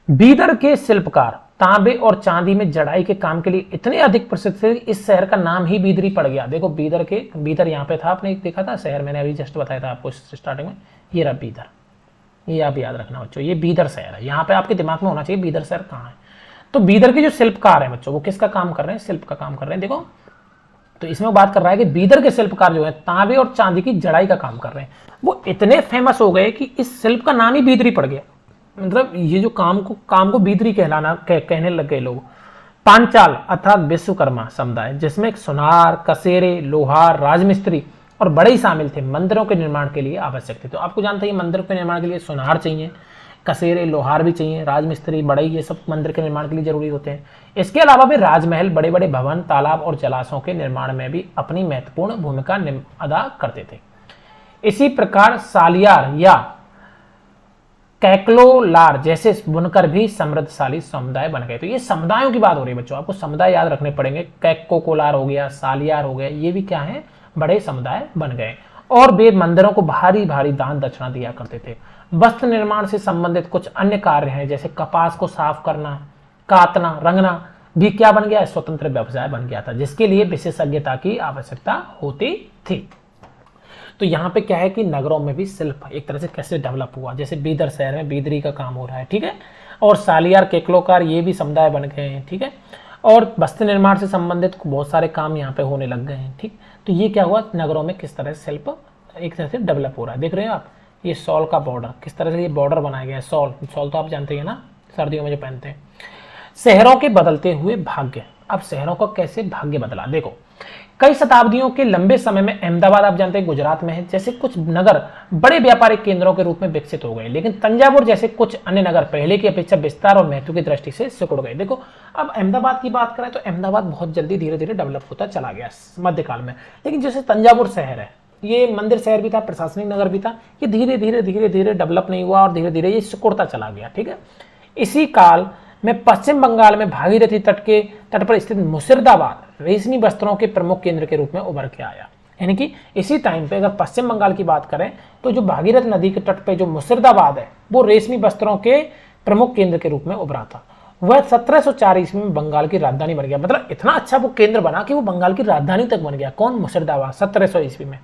बीदर के शिल्पकार तांबे और चांदी में जड़ाई के काम के लिए इतने अधिक प्रसिद्ध थे, इस शहर का नाम ही बीदरी पड़ गया। देखो बीदर यहाँ पे था, आपने देखा था शहर, मैंने अभी जस्ट बताया था आपको स्टार्टिंग में। ये रहा बीदर, ये आप याद रखना बच्चों, ये बीदर शहर है। यहाँ पे आपके दिमाग में होना चाहिए बीदर शहर कहाँ है। तो बीदर के जो शिल्पकार है बच्चों, वो किसका काम कर रहे हैं, शिल्प का काम कर रहे हैं। देखो तो इसमें बात कर रहा है कि बीदर के शिल्पकार जो है तांबे और चांदी की जड़ाई का काम कर रहे हैं। वो इतने फेमस हो गए कि इस शिल्प का नाम ही बीदरी पड़ गया। मतलब ये जो काम को बीदरी कहने लग गए लोग। पांचाल अर्थात विश्वकर्मा समुदाय, जिसमें सुनार, कसेरे, लोहार, राजमिस्त्री और बड़े शामिल थे, मंदिरों के निर्माण के लिए आवश्यक थे। तो आपको जानते हैं मंदिरों के निर्माण के लिए सुनार चाहिए, कसेरे, लोहार भी चाहिए, राजमिस्त्री, बड़े, ये सब मंदिर के निर्माण के लिए जरूरी होते हैं। इसके अलावा भी राजमहल, बड़े बड़े भवन, तालाब और जलाशयों के निर्माण में भी अपनी महत्वपूर्ण भूमिका अदा करते थे। इसी प्रकार सालियार या कैक्लोलार जैसे बुनकर भी समृद्धशाली समुदाय बन गए। तो ये समुदायों की बात हो रही है बच्चों, आपको समुदाय याद रखने पड़ेंगे। कैक्कोलार हो गया, सालियार हो गया, ये भी क्या है, बड़े समुदाय बन गए। और वे मंदिरों को भारी भारी दान दक्षिणा दिया करते थे। वस्त्र निर्माण से संबंधित कुछ अन्य कार्य हैं, जैसे कपास को साफ करना, काटना, रंगना भी क्या बन गया, स्वतंत्र व्यवसाय बन गया था, जिसके लिए विशेषज्ञता की आवश्यकता होती थी। तो यहाँ पे क्या है कि नगरों में भी शिल्प एक तरह से कैसे डेवलप हुआ, जैसे बीदर शहर में बीदरी का काम हो रहा है। ठीक है, और सालियार, केकलोकार, ये भी समुदाय बन गए हैं। ठीक है, और वस्त्र निर्माण से संबंधित बहुत सारे काम यहाँ पे होने लग गए हैं। ठीक, तो ये क्या हुआ, नगरों में किस तरह से शिल्प एक तरह से डेवलप हो रहा है। देख रहे हैं आप, ये शॉल का बॉर्डर, किस तरह से ये बॉर्डर बनाया गया है। शॉल तो आप जानते हैं ना, सर्दियों में जो पहनते हैं। शहरों के बदलते हुए भाग्य, अब शहरों का कैसे भाग्य बदला। देखो कई शताब्दियों के लंबे समय में अहमदाबाद आप जानते हैं गुजरात में है, जैसे कुछ नगर बड़े व्यापारिक केंद्रों के रूप में विकसित हो गए, लेकिन तंजावुर जैसे कुछ अन्य नगर पहले की अपेक्षा विस्तार और महत्व की दृष्टि से सिकुड़ गए। देखो अब अहमदाबाद की बात करें तो अहमदाबाद बहुत जल्दी धीरे धीरे डेवलप होता चला गया मध्यकाल में, लेकिन जैसे तंजावुर शहर है, ये मंदिर शहर भी था, प्रशासनिक नगर भी था, ये धीरे धीरे डेवलप नहीं हुआ और धीरे धीरे ये सिकुड़ता चला गया। ठीक है, इसी काल में पश्चिम बंगाल में भागीरथी तट पर स्थित मुर्शिदाबाद रेशमी वस्त्रों के प्रमुख केंद्र के रूप में उभर के आया। यानी कि इसी टाइम पे अगर पश्चिम बंगाल की बात करें तो जो भागीरथ नदी के तट पे जो मुर्शिदाबाद है वो रेशमी वस्त्रों के प्रमुख केंद्र के रूप में उभरा था। वह 1704 ईस्वी में बंगाल की राजधानी बन गया। मतलब इतना अच्छा वो केंद्र बना कि वो बंगाल की राजधानी तक बन गया। कौन? मुर्शिदाबाद, 1700 ईस्वी में।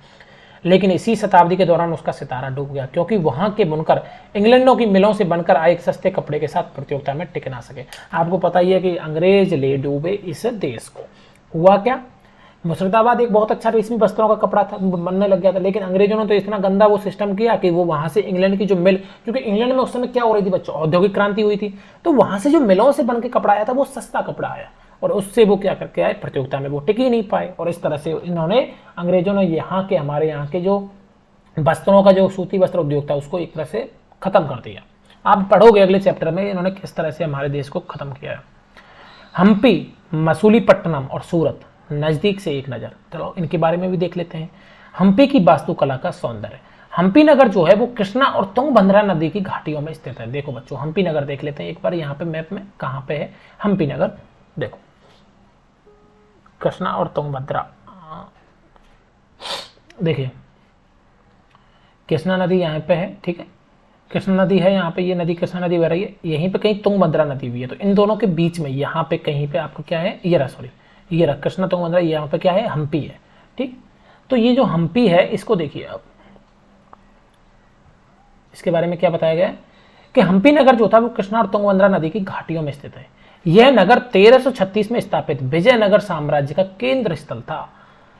लेकिन इसी शताब्दी के दौरान उसका सितारा डूब गया, क्योंकि वहां के बुनकर इंग्लैंडों की मिलों से बनकर आए एक सस्ते कपड़े के साथ प्रतियोगिता में टिक ना सके। आपको पता ही है कि अंग्रेज ले डूबे इस देश को। हुआ क्या? मुर्शिदाबाद एक बहुत अच्छा रेशमी वस्त्रों का कपड़ा था, बनने लग गया था, लेकिन अंग्रेजों ने तो इतना गंदा वो सिस्टम किया कि वो वहां से इंग्लैंड की जो मिल, क्योंकि इंग्लैंड में उस समय क्या हो रही थी बच्चों, औद्योगिक क्रांति हुई थी, तो वहां से जो मिलों से बन के कपड़ा आया था वो सस्ता कपड़ा आया और उससे वो क्या करके आए, प्रतियोगिता में वो टिक ही नहीं पाए। और इस तरह से इन्होंने, अंग्रेजों ने यहाँ के, हमारे यहाँ के जो वस्त्रों का जो सूती वस्त्र उद्योग था उसको एक तरह से खत्म कर दिया। आप पढ़ोगे अगले चैप्टर में इन्होंने किस तरह से हमारे देश को खत्म किया है। हम्पी, मसूलीपट्टनम और सूरत नजदीक से एक नजर, चलो इनके बारे में भी देख लेते हैं। हम्पी की वास्तुकला का सौंदर्य। हम्पी नगर जो है वो कृष्णा और तुंगभद्रा नदी की घाटियों में स्थित है। देखो बच्चों, हम्पी नगर देख लेते हैं एक बार यहाँ पे मैप में, कहाँ पे है हम्पी नगर। देखो कृष्णा और तुंगभद्रा, देखिए कृष्णा नदी यहाँ पे है, ठीक है, कृष्णा नदी है यहाँ पे, ये नदी कृष्णा नदी बह रही है, यहीं पे कहीं तुंगभद्रा नदी भी है, तो इन दोनों के बीच में यहाँ पे कहीं पे आपको क्या है, ये रहा, सॉरी ये रहा कृष्णा तुंगभद्रा, यहाँ पे क्या है, हम्पी है। ठीक, तो ये जो हम्पी है इसको देखिए, अब इसके बारे में क्या बताया गया है कि हम्पी नगर जो था वो कृष्णा और तुंगभद्रा नदी की घाटियों में स्थित है। यह नगर 1336 में स्थापित विजयनगर साम्राज्य का केंद्र स्थल था।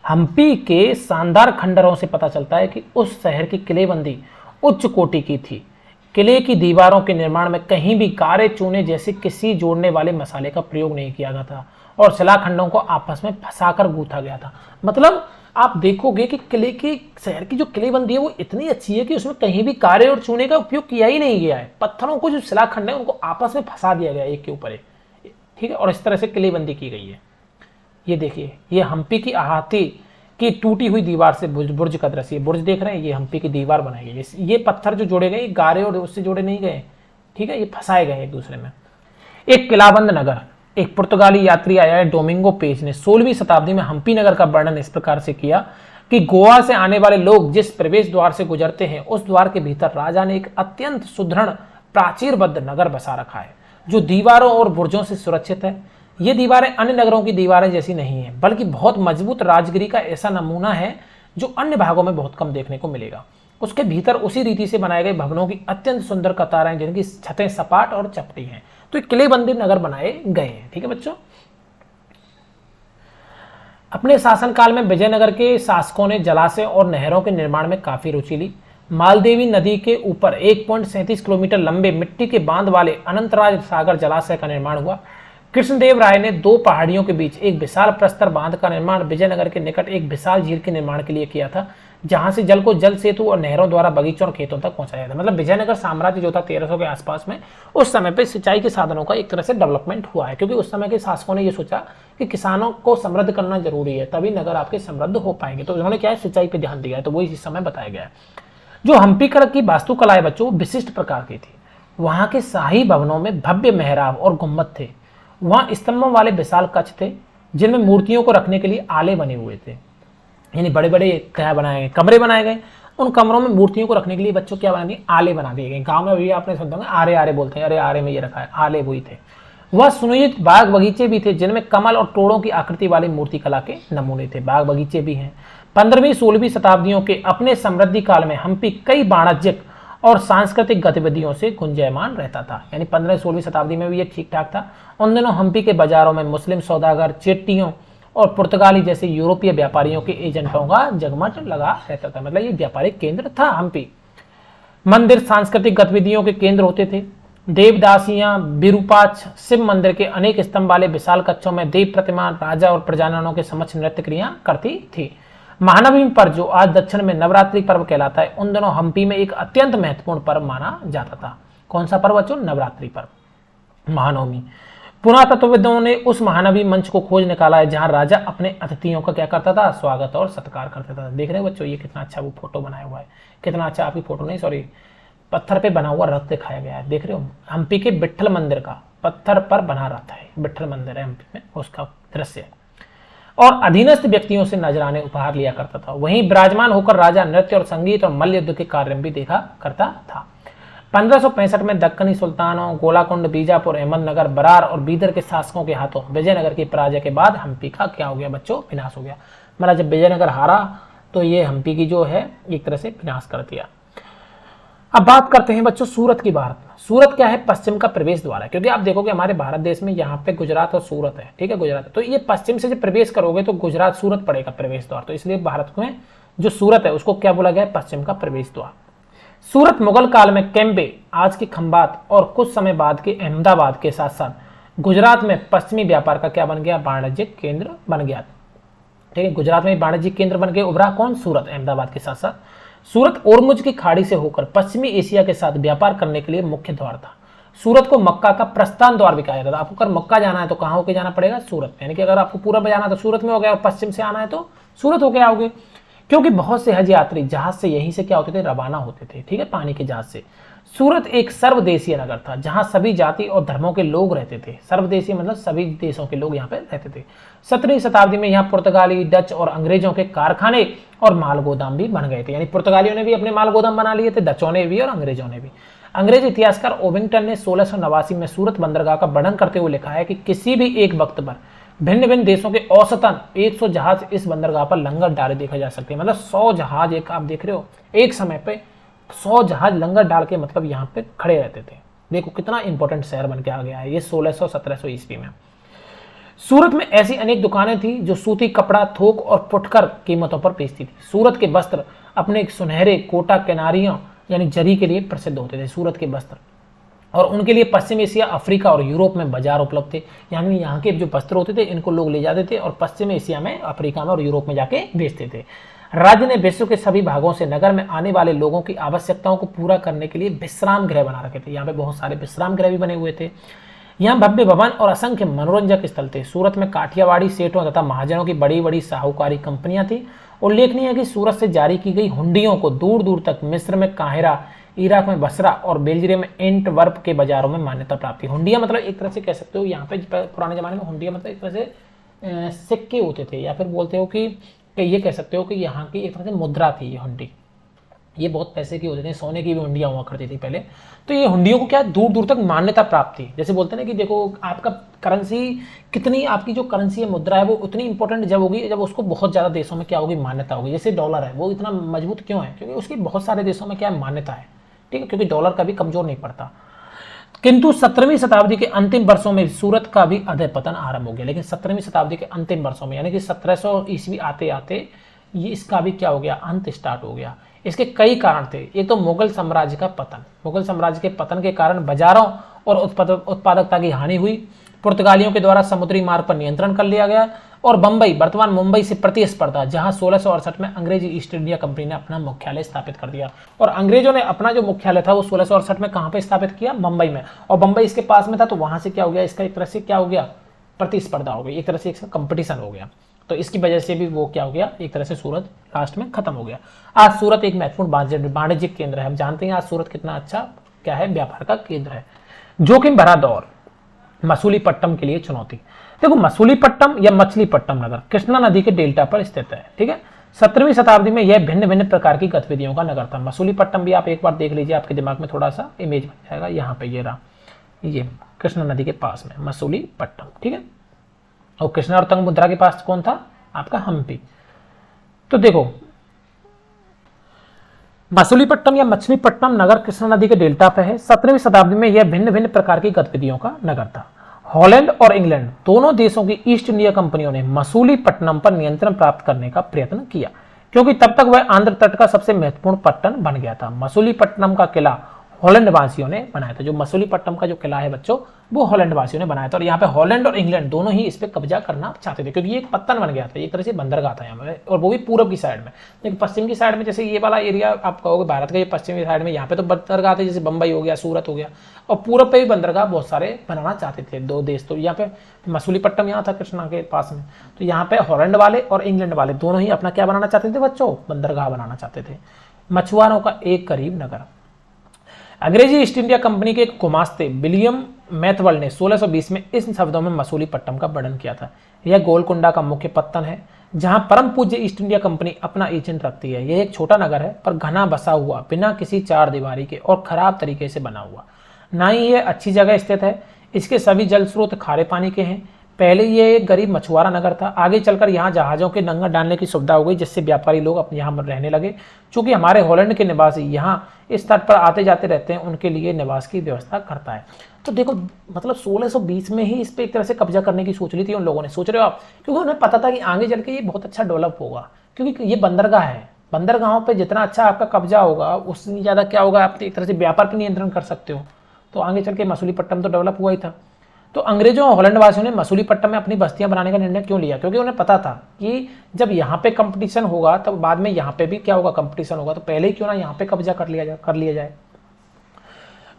हम्पी के शानदार खंडरों से पता चलता है कि उस शहर की किलेबंदी उच्च कोटि की थी। किले की दीवारों के निर्माण में कहीं भी कारे चूने जैसे किसी जोड़ने वाले मसाले का प्रयोग नहीं किया गया था और शिलाखंडों को आपस में फंसाकर गूंथा गया था। मतलब आप देखोगे कि किले की, शहर की जो किलेबंदी है वो इतनी अच्छी है कि उसमें कहीं भी कारे और चूने का उपयोग किया ही नहीं गया है। पत्थरों को जो शिलाखंड है उनको आपस में फंसा दिया गया एक के ऊपर एक, ठीक है, और इस तरह से किलेबंदी की गई है। ये देखिए, ये हम्पी की अहाती की टूटी हुई दीवार से बुर्ज का दृश्य, ये बुर्ज देख रहे हैं, ये हम्पी की दीवार बनाई गई। ये पत्थर जो जोड़े गए गारे और उससे जोड़े नहीं गए, ठीक है, ये फंसाए गए एक दूसरे में। एक किलाबंद नगर। एक पुर्तगाली यात्री आया है डोमिंगो पेज ने 16वीं शताब्दी में हम्पी नगर का वर्णन इस प्रकार से किया कि गोवा से आने वाले लोग जिस प्रवेश द्वार से गुजरते हैं उस द्वार के भीतर राजा ने एक अत्यंत सुदृढ़ प्राचीरबद्ध नगर बसा रखा है जो दीवारों और बुर्जों से सुरक्षित है। ये दीवारें अन्य नगरों की दीवारें जैसी नहीं है, बल्कि बहुत मजबूत राजगिरी का ऐसा नमूना है जो अन्य भागों में बहुत कम देखने को मिलेगा। उसके भीतर उसी रीति से बनाए गए भवनों की अत्यंत सुंदर कतारें जिनकी छतें सपाट और चपटी हैं। तो किलेबंदी नगर बनाए गए हैं। ठीक है बच्चों, अपने शासनकाल में विजयनगर के शासकों ने जलाशय और नहरों के निर्माण में काफी रुचि ली। मालदेवी नदी के ऊपर 1.37 किलोमीटर लंबे मिट्टी के बांध वाले अनंतराज सागर जलाशय का निर्माण हुआ। कृष्णदेव राय ने दो पहाड़ियों के बीच एक विशाल प्रस्तर बांध का निर्माण विजयनगर के निकट एक विशाल झील के निर्माण के लिए किया था, जहां से जल को जल सेतु और नहरों द्वारा बगीचों और खेतों तक पहुंचाया था। मतलब विजयनगर साम्राज्य जो था 1300 के आसपास में, उस समय पे सिंचाई के साधनों का एक तरह से डेवलपमेंट हुआ है, क्योंकि उस समय के शासकों ने यह सोचा कि किसानों को समृद्ध करना जरूरी है, तभी नगर आपके समृद्ध हो पाएंगे। तो उन्होंने क्या है, सिंचाई पे ध्यान दिया है, तो वही इस समय बताया गया है। जो हम्पी की वास्तुकला है बच्चों, विशिष्ट प्रकार की थी। वहां के शाही भवनों में भव्य मेहराब और गुम्बद थे। वहां स्तंभों वाले विशाल कक्ष थे जिनमें मूर्तियों को रखने के लिए आले बने हुए थे, यानी बड़े बड़े क्या बनाए गए, कमरे बनाए गए। उन कमरों में मूर्तियों को रखने के लिए बच्चों क्या बना दिए, आले बना दिए गए। गांव में भी आपने सुनते होंगे आरे आरे बोलते हैं, अरे आरे में ये रखा है, आले वही थे। वह सुनियोजित बाग बगीचे भी थे जिनमें कमल और तोड़ों की आकृति वाली मूर्ति कला के नमूने थे। बाग बगीचे भी हैं। 15वीं 16वीं शताब्दियों के अपने समृद्धि काल में हम्पी कई वाणिज्यिक और सांस्कृतिक गतिविधियों से गुंजायमान रहता था। यानी 15वीं-16वीं शताब्दी में भी ये ठीक ठाक था। उन दिनों हम्पी के बाजारों में मुस्लिम सौदागर, चेट्टियों और पुर्तगाली जैसे यूरोपीय व्यापारियों के एजेंटों का जगमग लगा रहता था। मतलब ये व्यापारिक केंद्र था हम्पी। मंदिर सांस्कृतिक गतिविधियों के केंद्र होते थे। देवदासियां, विरूपाक्ष, शिव मंदिर के अनेक स्तंभ वाले विशाल कक्षों में देव प्रतिमा राजा और प्रजाजनों के समक्ष नृत्य क्रिया करती थी। महानवमी पर, जो आज दक्षिण में नवरात्रि पर्व कहलाता है, उन दिनों हम्पी में एक अत्यंत महत्वपूर्ण पर्व माना जाता था। कौन सा पर्व बच्चों? नवरात्रि पर्व, महानवमी। पुरातत्वविदों ने उस महानवी मंच को खोज निकाला है जहां राजा अपने अतिथियों का क्या करता था? स्वागत और सत्कार करता था। देख रहे हो बच्चों, ये कितना अच्छा वो फोटो बनाया हुआ है, कितना अच्छा, आपकी फोटो नहीं सॉरी, पत्थर पे बना हुआ रथ दिखाया गया है। देख रहे हो, हम्पी के विट्ठल मंदिर का पत्थर पर बना रथ है, विट्ठल मंदिर है हम्पी में, उसका दृश्य है। और अधीनस्थ व्यक्तियों से नजराने उपहार लिया करता था। वहीं विराजमान होकर राजा नृत्य और संगीत और मल्ल युद्ध के कार्य भी देखा करता था। 1565 में दक्कनी सुल्तानों, गोलाकुंड, बीजापुर, अहमदनगर, बरार और बीदर के शासकों के हाथों विजयनगर की पराजय के बाद हम्पी का क्या हो गया बच्चों? विनाश हो गया। मतलब जब विजयनगर हारा तो ये हम्पी की जो है एक तरह से विनाश कर दिया। अब बात करते हैं बच्चों सूरत की। भारत में सूरत क्या है? पश्चिम का प्रवेश द्वार है, क्योंकि आप देखोगे हमारे भारत देश में यहाँ पे गुजरात और सूरत है, ठीक है, गुजरात। तो ये पश्चिम से जब प्रवेश करोगे तो गुजरात सूरत पड़ेगा प्रवेश द्वार, तो इसलिए भारत में जो सूरत है उसको क्या बोला गया? पश्चिम का प्रवेश द्वार। सूरत मुगल काल में कैम्बे, आज के खंबात और कुछ समय बाद के अहमदाबाद के साथ साथ गुजरात में पश्चिमी व्यापार का क्या बन गया? वाणिज्यिक केंद्र बन गया। ठीक है, गुजरात में वाणिज्यिक केंद्र बन के उभरा कौन? सूरत, अहमदाबाद के साथ साथ। सूरत ओरमुज की खाड़ी से होकर पश्चिमी एशिया के साथ व्यापार करने के लिए मुख्य द्वार था। सूरत को मक्का का प्रस्थान द्वार भी कहा जाता था। आपको अगर मक्का जाना है तो कहाँ होकर जाना पड़ेगा? सूरत में। यानी कि अगर आपको पूरब में जाना है तो सूरत में हो गया, और पश्चिम से आना है तो सूरत होकर आओगे, क्योंकि बहुत से हज यात्री जहाज से यहीं से क्या होते थे? रवाना होते थे, ठीक है, पानी के जहाज से। सूरत एक सर्वदेशीय नगर था जहां सभी जाति और धर्मों के लोग रहते थे। सर्वदेशीय मतलब सभी देशों के लोग यहाँ पे रहते थे। 17वीं शताब्दी में यहाँ पुर्तगाली, डच और अंग्रेजों के कारखाने और माल गोदाम भी बन गए थे। यानी पुर्तगालियों ने भी अपने माल गोदाम बना लिए थे, डचों ने भी और अंग्रेजों ने भी। अंग्रेज इतिहासकार ओविंगटन ने 1689 में सूरत बंदरगाह का वर्णन करते हुए लिखा है कि किसी भी एक वक्त पर भिन्न भिन्न देशों के औसतन 100 जहाज इस बंदरगाह पर लंगर डाले देखे जा सकते हैं। मतलब 100 जहाज, एक आप देख रहे हो एक समय पे 100 जहाज लंगर डाल के मतलब यहाँ पे खड़े रहते थे। देखो कितना इंपॉर्टेंट शहर बन के आ गया है ये 1600-1700 ईस्वी में। सूरत में ऐसी अनेक दुकानें थी जो सूती कपड़ा, थोक और फुटकर कीमतों पर बेचती थी। सूरत के वस्त्र अपने सुनहरे कोटा किनारियों यानी जरी के लिए प्रसिद्ध होते थे, सूरत के वस्त्र। और उनके लिए पश्चिम एशिया, अफ्रीका और यूरोप में बाजार उपलब्ध थे। यानी यहाँ के जो वस्त्र होते थे इनको लोग ले जाते थे और पश्चिम एशिया में, अफ्रीका में और यूरोप में जाके बेचते थे। राज्य ने विश्व के सभी भागों से नगर में आने वाले लोगों की आवश्यकताओं को पूरा करने के लिए विश्राम गृह बना रखे थे। यहाँ पे बहुत सारे विश्राम गृह भी बने हुए थे। यहाँ भव्य भवन और असंख्य मनोरंजक स्थल थे। सूरत में काठियावाड़ी सेठों तथा महाजनों की बड़ी बड़ी साहूकारी कंपनियां थी। उल्लेखनीय है कि सूरत से जारी की गई हुंडियों को दूर दूर तक मिस्र में काहिरा, इराक में बसरा और बेल्जियम में एंटवर्प के बाजारों में मान्यता प्राप्त थी। हुंडिया मतलब एक तरह से कह सकते हो यहाँ पे पुराने जमाने में हुंडिया मतलब एक तरह से सिक्के होते थे, या फिर बोलते हो कि ये कह सकते हो कि यहाँ की एक तरह से मुद्रा थी। ये हुंडी, ये बहुत पैसे की होती थी, सोने की भी हुंडियाँ हुआ करती थी पहले। तो ये हुंडियों को क्या दूर दूर तक मान्यता प्राप्त थी। जैसे बोलते हैं ना कि देखो आपका करेंसी कितनी, आपकी जो करेंसी है, मुद्रा है, वो उतनी इंपॉर्टेंट जब होगी जब उसको बहुत ज़्यादा देशों में क्या होगी? मान्यता होगी। जैसे डॉलर है, वो इतना मजबूत क्यों है? क्योंकि उसकी बहुत सारे देशों में क्या मान्यता है, ठीक है, क्योंकि डॉलर कभी कमजोर नहीं पड़ता। किंतु 17वीं शताब्दी के अंतिम वर्षों में सूरत का भी अधः पतन आरंभ हो गया। लेकिन 17वीं शताब्दी के अंतिम वर्षों में यानी कि 1700 ईस्वी आते आते ये इसका भी क्या हो गया? अंत स्टार्ट हो गया। इसके कई कारण थे। एक तो मुगल साम्राज्य का पतन। मुगल साम्राज्य के पतन के कारण बाजारों और उत्पादकता की हानि हुई। पुर्तगालियों के द्वारा समुद्री मार्ग पर नियंत्रण कर लिया गया और बंबई, वर्तमान मुंबई से प्रतिस्पर्धा, जहां 1668 में अंग्रेजी ईस्ट इंडिया कंपनी ने अपना मुख्यालय स्थापित कर दिया। और अंग्रेजों ने अपना जो मुख्यालय था वो 1668 में कहां पे स्थापित किया? मुंबई में। और बंबई इसके पास में था, तो वहां से क्या हो गया? इसका एक तरह से क्या हो गया? प्रतिस्पर्धा हो गई, एक तरह से इसका कंपटीशन हो गया। तो इसकी वजह से भी वो क्या हो गया? एक तरह से सूरत लास्ट में खत्म हो गया। आज सूरत एक महत्वपूर्ण वाणिज्यिक केंद्र है। हम जानते हैं आज सूरत कितना अच्छा क्या है? व्यापार का केंद्र है। जोखिम भरा दौर, मसूलीपट्टनम के लिए चुनौती। देखो मसूलीपट्टनम या मछलीपट्टनम नगर कृष्णा नदी के डेल्टा पर स्थित है, ठीक है। 17वीं शताब्दी में यह भिन्न भिन्न प्रकार की गतिविधियों का नगर था। मसूलीपट्टनम भी आप एक बार देख लीजिए, आपके दिमाग में थोड़ा सा इमेज बन जाएगा। यहाँ पे ये रहा, ये कृष्णा नदी के पास में मसूलीपट्टनम, ठीक है। और कृष्णा और तुंगभद्रा के पास कौन था? आपका हम्पी। तो देखो मसूलीपट्टनम या मछलीपट्टनम नगर कृष्णा नदी के डेल्टा पे है। 17वीं शताब्दी में यह भिन्न भिन्न प्रकार की गतिविधियों का नगर था। हॉलैंड और इंग्लैंड दोनों देशों की ईस्ट इंडिया कंपनियों ने मसूलीपट्टनम पर नियंत्रण प्राप्त करने का प्रयत्न किया, क्योंकि तब तक वह आंध्र तट का सबसे महत्वपूर्ण पट्टन बन गया था। मसूलीपट्टनम का किला हॉलैंड वासियों ने बनाया था। जो मसूलीपट्टनम का जो किला है बच्चों, वो हॉलैंड वासियों ने बनाया था। और यहाँ पे हॉलैंड और इंग्लैंड दोनों ही इस पे कब्जा करना चाहते थे, क्योंकि ये एक पत्तन बन गया था, एक तरह से बंदरगाह था यहाँ पे, और वो भी पूरब की साइड में। लेकिन पश्चिम की साइड में, जैसे ये वाला एरिया आप कहोगे भारत का ये पश्चिमी साइड में, यहाँ पे तो बंदरगाह थे, जैसे बंबई हो गया, सूरत हो गया, और पूरब पे भी बंदरगाह बहुत सारे बनाना चाहते थे दो देश। तो यहाँ पे मसूलीपट्टनम यहाँ था कृष्णा के पास में, तो यहाँ पे हॉलैंड वाले और इंग्लैंड वाले दोनों ही अपना क्या बनाना चाहते थे बच्चों, बंदरगाह बनाना चाहते थे। मछुआरों का एक करीब नगर। अंग्रेजी ईस्ट इंडिया कंपनी के एक गुमास्ते विलियम मैथवल ने 1620 में इस शब्दों में मसूलीपट्टनम का वर्णन किया था। यह गोलकुंडा का मुख्य पत्तन है, जहां परम पूज्य ईस्ट इंडिया कंपनी अपना एजेंट रखती है। यह एक छोटा नगर है, पर घना बसा हुआ, बिना किसी चार दीवारी के और खराब तरीके से बना हुआ। ना ही यह अच्छी जगह स्थित है। इसके सभी जल स्रोत खारे पानी के हैं। पहले ये एक गरीब मछुआरा नगर था। आगे चलकर यहाँ जहाज़ों के नंगा डालने की सुविधा हो गई, जिससे व्यापारी लोग अपने यहाँ रहने लगे। चूंकि हमारे हॉलैंड के निवासी यहाँ इस तट पर आते जाते रहते हैं, उनके लिए निवास की व्यवस्था करता है। तो देखो, मतलब 1620 में ही इस पर एक तरह से कब्जा करने की सोच ली थी उन लोगों ने, सोच रहे हो आप, क्योंकि उन्हें पता था कि आगे चल के ये बहुत अच्छा डेवलप होगा, क्योंकि ये बंदरगाह है। बंदरगाहों पर जितना अच्छा आपका कब्जा होगा, उससे ज़्यादा क्या होगा, आप एक तरह से व्यापार पर नियंत्रण कर सकते हो। तो आगे चल के मसूलीपट्टनम तो डेवलप हुआ ही था। तो अंग्रेजों और हॉलैंड वासियों ने मसूलीपट्टनम में अपनी बस्तियां बनाने का निर्णय क्यों लिया? क्योंकि उन्हें पता था कि जब यहाँ पे कंपटीशन होगा, तब बाद में यहाँ पे भी क्या होगा, कंपटीशन होगा, तो पहले ही क्यों ना यहाँ पे कब्जा कर लिया जाए।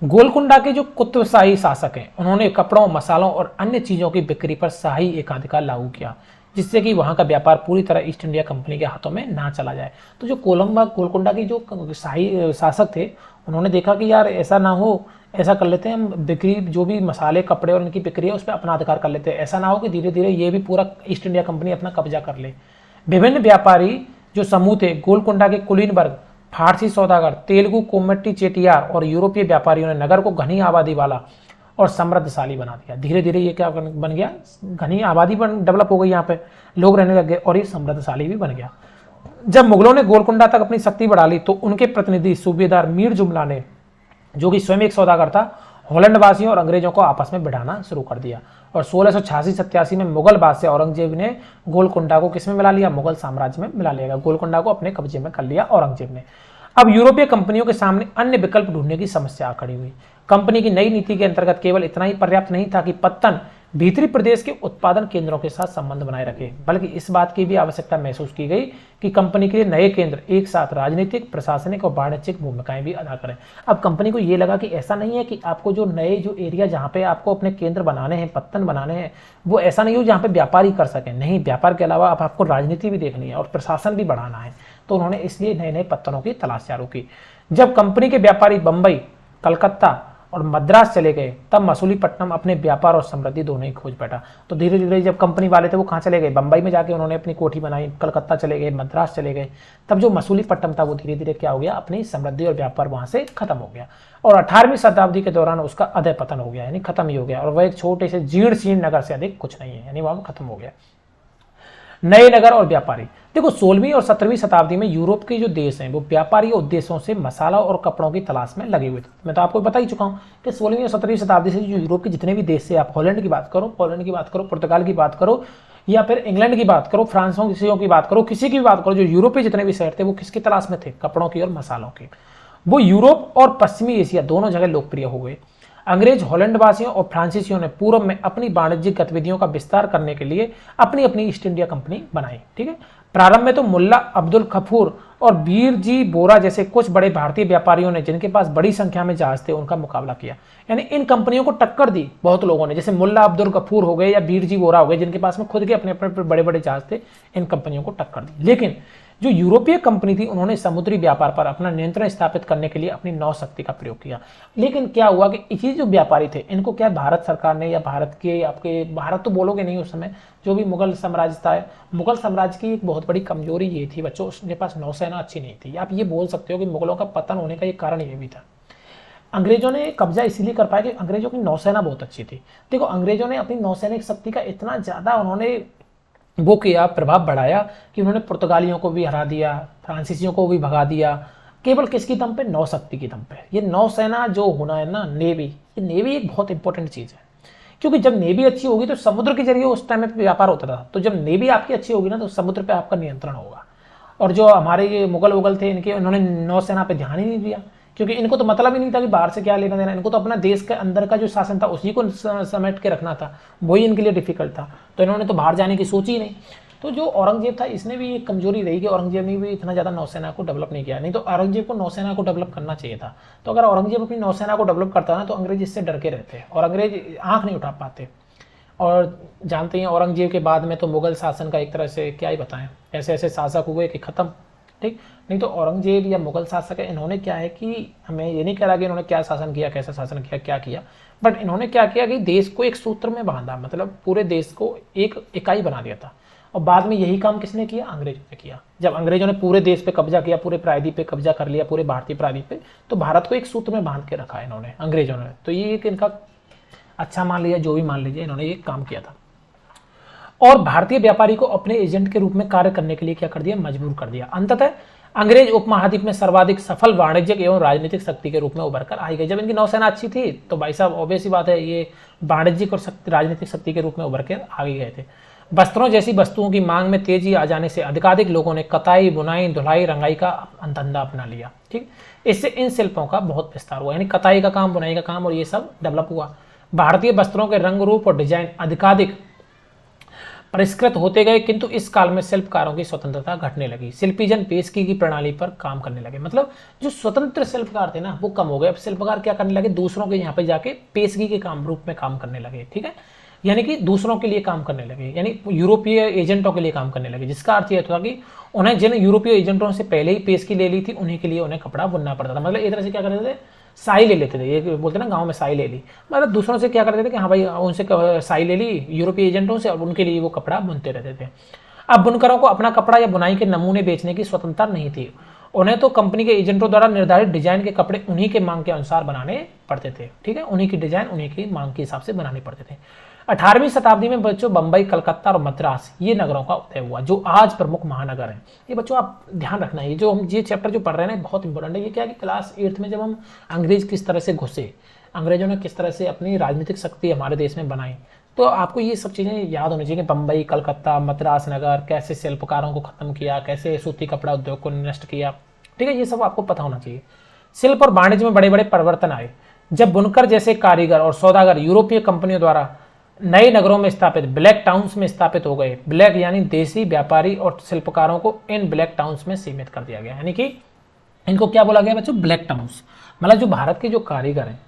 गोलकुंडा के जो कुतुबशाही शासक हैं, उन्होंने कपड़ों, मसालों और अन्य चीजों की बिक्री पर शाही एकाधिकार लागू किया, जिससे कि वहां का व्यापार पूरी तरह ईस्ट इंडिया कंपनी के हाथों में ना चला जाए। तो जो गोलकुंडा की जो शाही शासक थे, उन्होंने देखा कि यार ऐसा ना हो, ऐसा कर लेते हैं हम, बिक्री जो भी मसाले, कपड़े और इनकी बिक्री है उस पर अपना अधिकार कर लेते हैं। ऐसा ना हो कि धीरे धीरे ये भी पूरा ईस्ट इंडिया कंपनी अपना कब्जा कर ले। विभिन्न व्यापारी जो समूह थे, गोलकुंडा के कुलीनबर्ग, फारसी सौदागर, तेलुगु कोमट्टी चेटियार और यूरोपीय व्यापारियों ने नगर को घनी आबादी वाला और समृद्धशाली बना दिया। धीरे धीरे ये क्या बन गया, घनी आबादी डेवलप हो गई, यहाँ पे लोग रहने लग गए और ये समृद्धशाली भी बन गया। जब मुगलों ने गोलकुंडा तक अपनी शक्ति बढ़ा ली, तो उनके प्रतिनिधि सूबेदार मीर जुमला ने, जो कि स्वयं एक सौदागर था, हॉलैंड वासियों और अंग्रेजों को आपस में भिड़ाना शुरू कर दिया। और 1686-87 में मुगल बादशाह औरंगजेब ने गोलकुंडा को किसमें मिला लिया, मुगल साम्राज्य में मिला लिया। गोलकुंडा को अपने कब्जे में कर लिया औरंगजेब ने। अब यूरोपीय कंपनियों के सामने अन्य विकल्प ढूंढने की समस्या खड़ी हुई। कंपनी की नई नीति के अंतर्गत केवल इतना ही पर्याप्त नहीं था कि पत्तन भीतरी प्रदेश के उत्पादन केंद्रों के साथ संबंध बनाए रखे, बल्कि इस बात की भी आवश्यकता महसूस की गई कि कंपनी के लिए नए केंद्र एक साथ राजनीतिक, प्रशासनिक और वाणिज्यिक भूमिकाएं भी अदा करें। अब कंपनी को ये लगा कि ऐसा नहीं है कि आपको जो नए जो एरिया जहाँ पे आपको अपने केंद्र बनाने हैं, पत्तन बनाने हैं, वो ऐसा नहीं हो जहाँ पे व्यापार ही कर सकें। नहीं, व्यापार के अलावा अब आपको राजनीति भी देखनी है और प्रशासन भी बढ़ाना है। तो उन्होंने इसलिए नए नए पत्तनों की तलाश चालू की। जब कंपनी के व्यापारी बंबई, कलकत्ता और मद्रास चले गए, तब मसूलीपट्टनम अपने व्यापार और समृद्धि दोनों ही खोज बैठा। तो धीरे धीरे जब कंपनी वाले थे वो कहाँ चले गए, बंबई में जाके उन्होंने अपनी कोठी बनाई, कलकत्ता चले गए, मद्रास चले गए। तब जो मसूलीपट्टनम था वो धीरे धीरे क्या हो गया, अपनी समृद्धि और व्यापार वहां से खत्म हो गया। और 18वीं शताब्दी के दौरान उसका अधः पतन हो गया, यानी खत्म ही हो गया। और वह एक छोटे से जीर्ण शीर्ण नगर से अधिक कुछ नहीं है, यानी वहां खत्म हो गया। नए नगर और व्यापारी, देखो 16वीं और 17वीं शताब्दी में यूरोप के जो देश हैं वो व्यापारी उद्देश्यों से मसाला और कपड़ों की तलाश में लगे हुए थे। मैं तो आपको बता ही चुका हूँ कि 16वीं और 17वीं शताब्दी से जो यूरोप के जितने भी देश से, आप हॉलैंड की बात करो, पोलैंड की बात करो, पुर्तगाल की बात करो, या फिर इंग्लैंड की बात करो, फ्रांसों की बात करो, किसी की भी बात करो, जो यूरोपीय जितने भी शहर थे वो किसकी तलाश में थे, कपड़ों की और मसालों की। वो यूरोप और पश्चिमी एशिया दोनों जगह लोकप्रिय हो गए। अंग्रेज, हॉलैंड वासियों और फ्रांसीसियों ने पूर्व में अपनी वाणिज्यिक गतिविधियों का विस्तार करने के लिए अपनी अपनी ईस्ट इंडिया कंपनी बनाई। ठीक है, प्रारंभ में तो मुल्ला अब्दुल गफूर और बीर जी बोरा जैसे कुछ बड़े भारतीय व्यापारियों ने, जिनके पास बड़ी संख्या में जहाज थे, उनका मुकाबला किया। यानी इन कंपनियों को टक्कर दी बहुत लोगों ने, जैसे मुल्ला अब्दुल गफूर हो गए या बीर जी बोरा हो गए, जिनके पास में खुद के अपने अपने बड़े बड़े जहाज थे, इन कंपनियों को टक्कर दी। लेकिन जो यूरोपीय कंपनी थी, उन्होंने समुद्री व्यापार पर अपना नियंत्रण स्थापित करने के लिए अपनी नौ शक्ति का प्रयोग किया। लेकिन क्या हुआ कि इसी जो व्यापारी थे, इनको क्या भारत सरकार ने, या भारत के, आपके भारत तो बोलोगे नहीं उस समय, जो भी मुगल साम्राज्य था, मुगल साम्राज्य की एक बहुत बड़ी कमजोरी ये थी बच्चों, उसके पास नौसेना अच्छी नहीं थी। आप ये बोल सकते हो कि मुगलों का पतन होने का एक कारण ये भी था। अंग्रेजों ने कब्जा इसीलिए कर पाया कि अंग्रेजों की नौसेना बहुत अच्छी थी। देखो, अंग्रेजों ने अपनी नौसैनिक शक्ति का इतना ज्यादा उन्होंने वो किया, प्रभाव बढ़ाया कि उन्होंने पुर्तगालियों को भी हरा दिया, फ्रांसीसियों को भी भगा दिया। केवल किसकी दम पे, नौशक्ति की दम पे। ये नौसेना जो होना है ना, नेवी, ये नेवी एक बहुत इंपॉर्टेंट चीज है, क्योंकि जब नेवी अच्छी होगी तो समुद्र के जरिए उस टाइम में व्यापार होता था। तो जब नेवी आपकी अच्छी होगी ना, तो समुद्र पे आपका नियंत्रण होगा। और जो हमारे ये मुगल थे, इनके उन्होंने नौसेना पे ध्यान ही नहीं दिया, क्योंकि इनको तो मतलब ही नहीं था कि बाहर से क्या लेना देना, इनको तो अपना देश के अंदर का जो शासन था उसी को समेट के रखना था, वही इनके लिए डिफिकल्ट था। तो इन्होंने तो बाहर जाने की सोची ही नहीं। तो जो औरंगजेब था इसने भी एक कमजोरी रही कि औरंगजेब ने भी इतना ज़्यादा नौसेना को डेवलप नहीं किया, नहीं तो औरंगजेब को नौसेना को डेवलप करना चाहिए था। तो अगर औरंगजेब अपनी नौसेना को डेवलप करता ना तो अंग्रेज इससे डर के रहते और अंग्रेज आँख नहीं उठा पाते। और जानते हैं औरंगजेब के बाद में तो मुगल शासन का एक तरह से क्या ही बताएं, ऐसे ऐसे शासक हुए कि ख़त्म, ठीक। नहीं तो औरंगजेब या मुगल शासक है, इन्होंने क्या है कि हमें ये नहीं कह रहा कि इन्होंने क्या शासन किया, कैसा शासन किया, क्या किया, बट इन्होंने क्या किया कि देश को एक सूत्र में बांधा, मतलब पूरे देश को एक इकाई बना दिया था। और बाद में यही काम किसने किया? अंग्रेजों ने किया। जब अंग्रेजों ने पूरे देश पे कब्जा किया, पूरे प्रायद्वीप पे कब्जा कर लिया, पूरे भारतीय प्रायद्वीप पे, तो भारत को एक सूत्र में बांध के रखा इन्होंने, अंग्रेजों ने। तो ये एक इनका अच्छा मान लीजिए, जो भी मान लीजिए, इन्होंने ये काम किया था। और भारतीय व्यापारी को अपने एजेंट के रूप में कार्य करने के लिए क्या कर दिया? मजबूर कर दिया। अंततः अंग्रेज उपमहाद्वीप में सर्वाधिक सफल वाणिज्यिक एवं राजनीतिक शक्ति के रूप में उभर कर आई गई। जब इनकी नौसेना अच्छी थी तो भाई साहब ऑब्वियस ही बात है, ये वाणिज्यिक और राजनीतिक शक्ति के रूप में उभर कर आगे गए थे। वस्त्रों जैसी वस्तुओं की मांग में तेजी आ जाने से अधिकाधिक लोगों ने कताई, बुनाई, धुलाई, रंगाई का धंधा अपना लिया, ठीक। इससे इन शिल्पों का बहुत विस्तार हुआ, यानी कताई का काम, बुनाई का काम और ये सब डेवलप हुआ। भारतीय वस्त्रों के रंग, रूप और डिजाइन अधिकाधिक परिष्कृत होते गए, किंतु इस काल में शिल्पकारों की स्वतंत्रता घटने लगी। शिल्पीजन पेशगी की प्रणाली पर काम करने लगे, मतलब जो स्वतंत्र शिल्पकार थे ना वो कम हो गए। अब शिल्पकार क्या करने लगे? दूसरों के यहाँ पे जाके पेशगी के काम रूप में काम करने लगे, ठीक है, यानी कि दूसरों के लिए काम करने लगे, यानी यूरोपीय एजेंटों के लिए काम करने लगे। जिसका अर्थ यह था कि उन्हें जिन यूरोपीय एजेंटों से पहले ही पेशगी ले ली थी उन्हीं के लिए उन्हें कपड़ा बुनना पड़ता था। मतलब एक तरह से क्या करते थे? साई ले लेते थे, ये बोलते ना गांव में साई ले ली, मतलब दूसरों से क्या करते थे कि हाँ भाई उनसे साई ले ली यूरोपीय एजेंटों से और उनके लिए वो कपड़ा बुनते रहते थे। अब बुनकरों को अपना कपड़ा या बुनाई के नमूने बेचने की स्वतंत्रता नहीं थी, उन्हें तो कंपनी के एजेंटों द्वारा निर्धारित डिजाइन के कपड़े उन्हीं के मांग के अनुसार बनाने पड़ते थे, ठीक है, उन्हीं की डिजाइन उन्हीं की मांग के हिसाब से बनाने पड़ते थे। 18वीं शताब्दी में बच्चों बंबई, कलकत्ता और मद्रास ये नगरों का उदय हुआ जो आज प्रमुख महानगर हैं। ये बच्चों आप ध्यान रखना है, जो हम ये चैप्टर जो पढ़ रहे हैं ना बहुत इंपॉर्टेंट है। ये क्या है कि क्लास 8th में जब हम अंग्रेज किस तरह से घुसे, अंग्रेजों ने किस तरह से अपनी राजनीतिक शक्ति हमारे देश में बनाई, तो आपको ये सब चीज़ें याद होनी चाहिए। बंबई, कलकत्ता, मद्रास नगर, कैसे शिल्पकारों को खत्म किया, कैसे सूती कपड़ा उद्योग को नष्ट किया, ठीक है, ये सब आपको पता होना चाहिए। शिल्प और वाणिज्य में बड़े बड़े परिवर्तन आए जब बुनकर जैसे कारीगर और सौदागर यूरोपीय कंपनियों द्वारा नए नगरों में स्थापित ब्लैक टाउन्स में स्थापित हो गए। ब्लैक यानी देसी व्यापारी और शिल्पकारों को इन ब्लैक टाउन्स में सीमित कर दिया गया, यानी कि इनको क्या बोला गया बच्चों? Black towns. मतलब जो भारत के जो कारीगर हैं,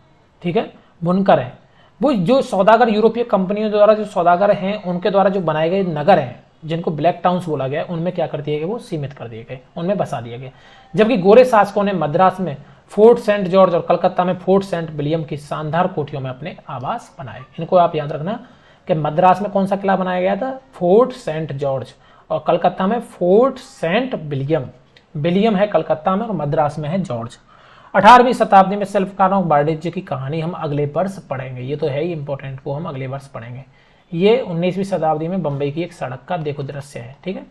ठीक है, बुनकर हैं, वो जो सौदागर यूरोपीय कंपनियों द्वारा जो सौदागर हैं उनके द्वारा जो बनाए गए नगर हैं जिनको ब्लैक टाउन्स बोला गया, उनमें क्या कर दिए गए? वो सीमित कर दिए गए, उनमें बसा दिए गए। जबकि गोरे शासकों ने मद्रास में फोर्ट सेंट जॉर्ज और कलकत्ता में फोर्ट सेंट विलियम की शानदार कोठियों में अपने आवास बनाए। इनको आप याद रखना कि मद्रास में कौन सा किला बनाया गया था? फोर्ट सेंट जॉर्ज, और कलकत्ता में फोर्ट सेंट विलियम। विलियम है कलकत्ता में और मद्रास में है जॉर्ज। 18वीं शताब्दी में शिल्पकारों वाणिज्य की कहानी हम अगले वर्ष पढ़ेंगे, ये तो है ही इंपॉर्टेंट, वो हम अगले वर्ष पढ़ेंगे। ये 19वीं शताब्दी में बंबई की एक सड़क का देखो दृश्य है, ठीक है।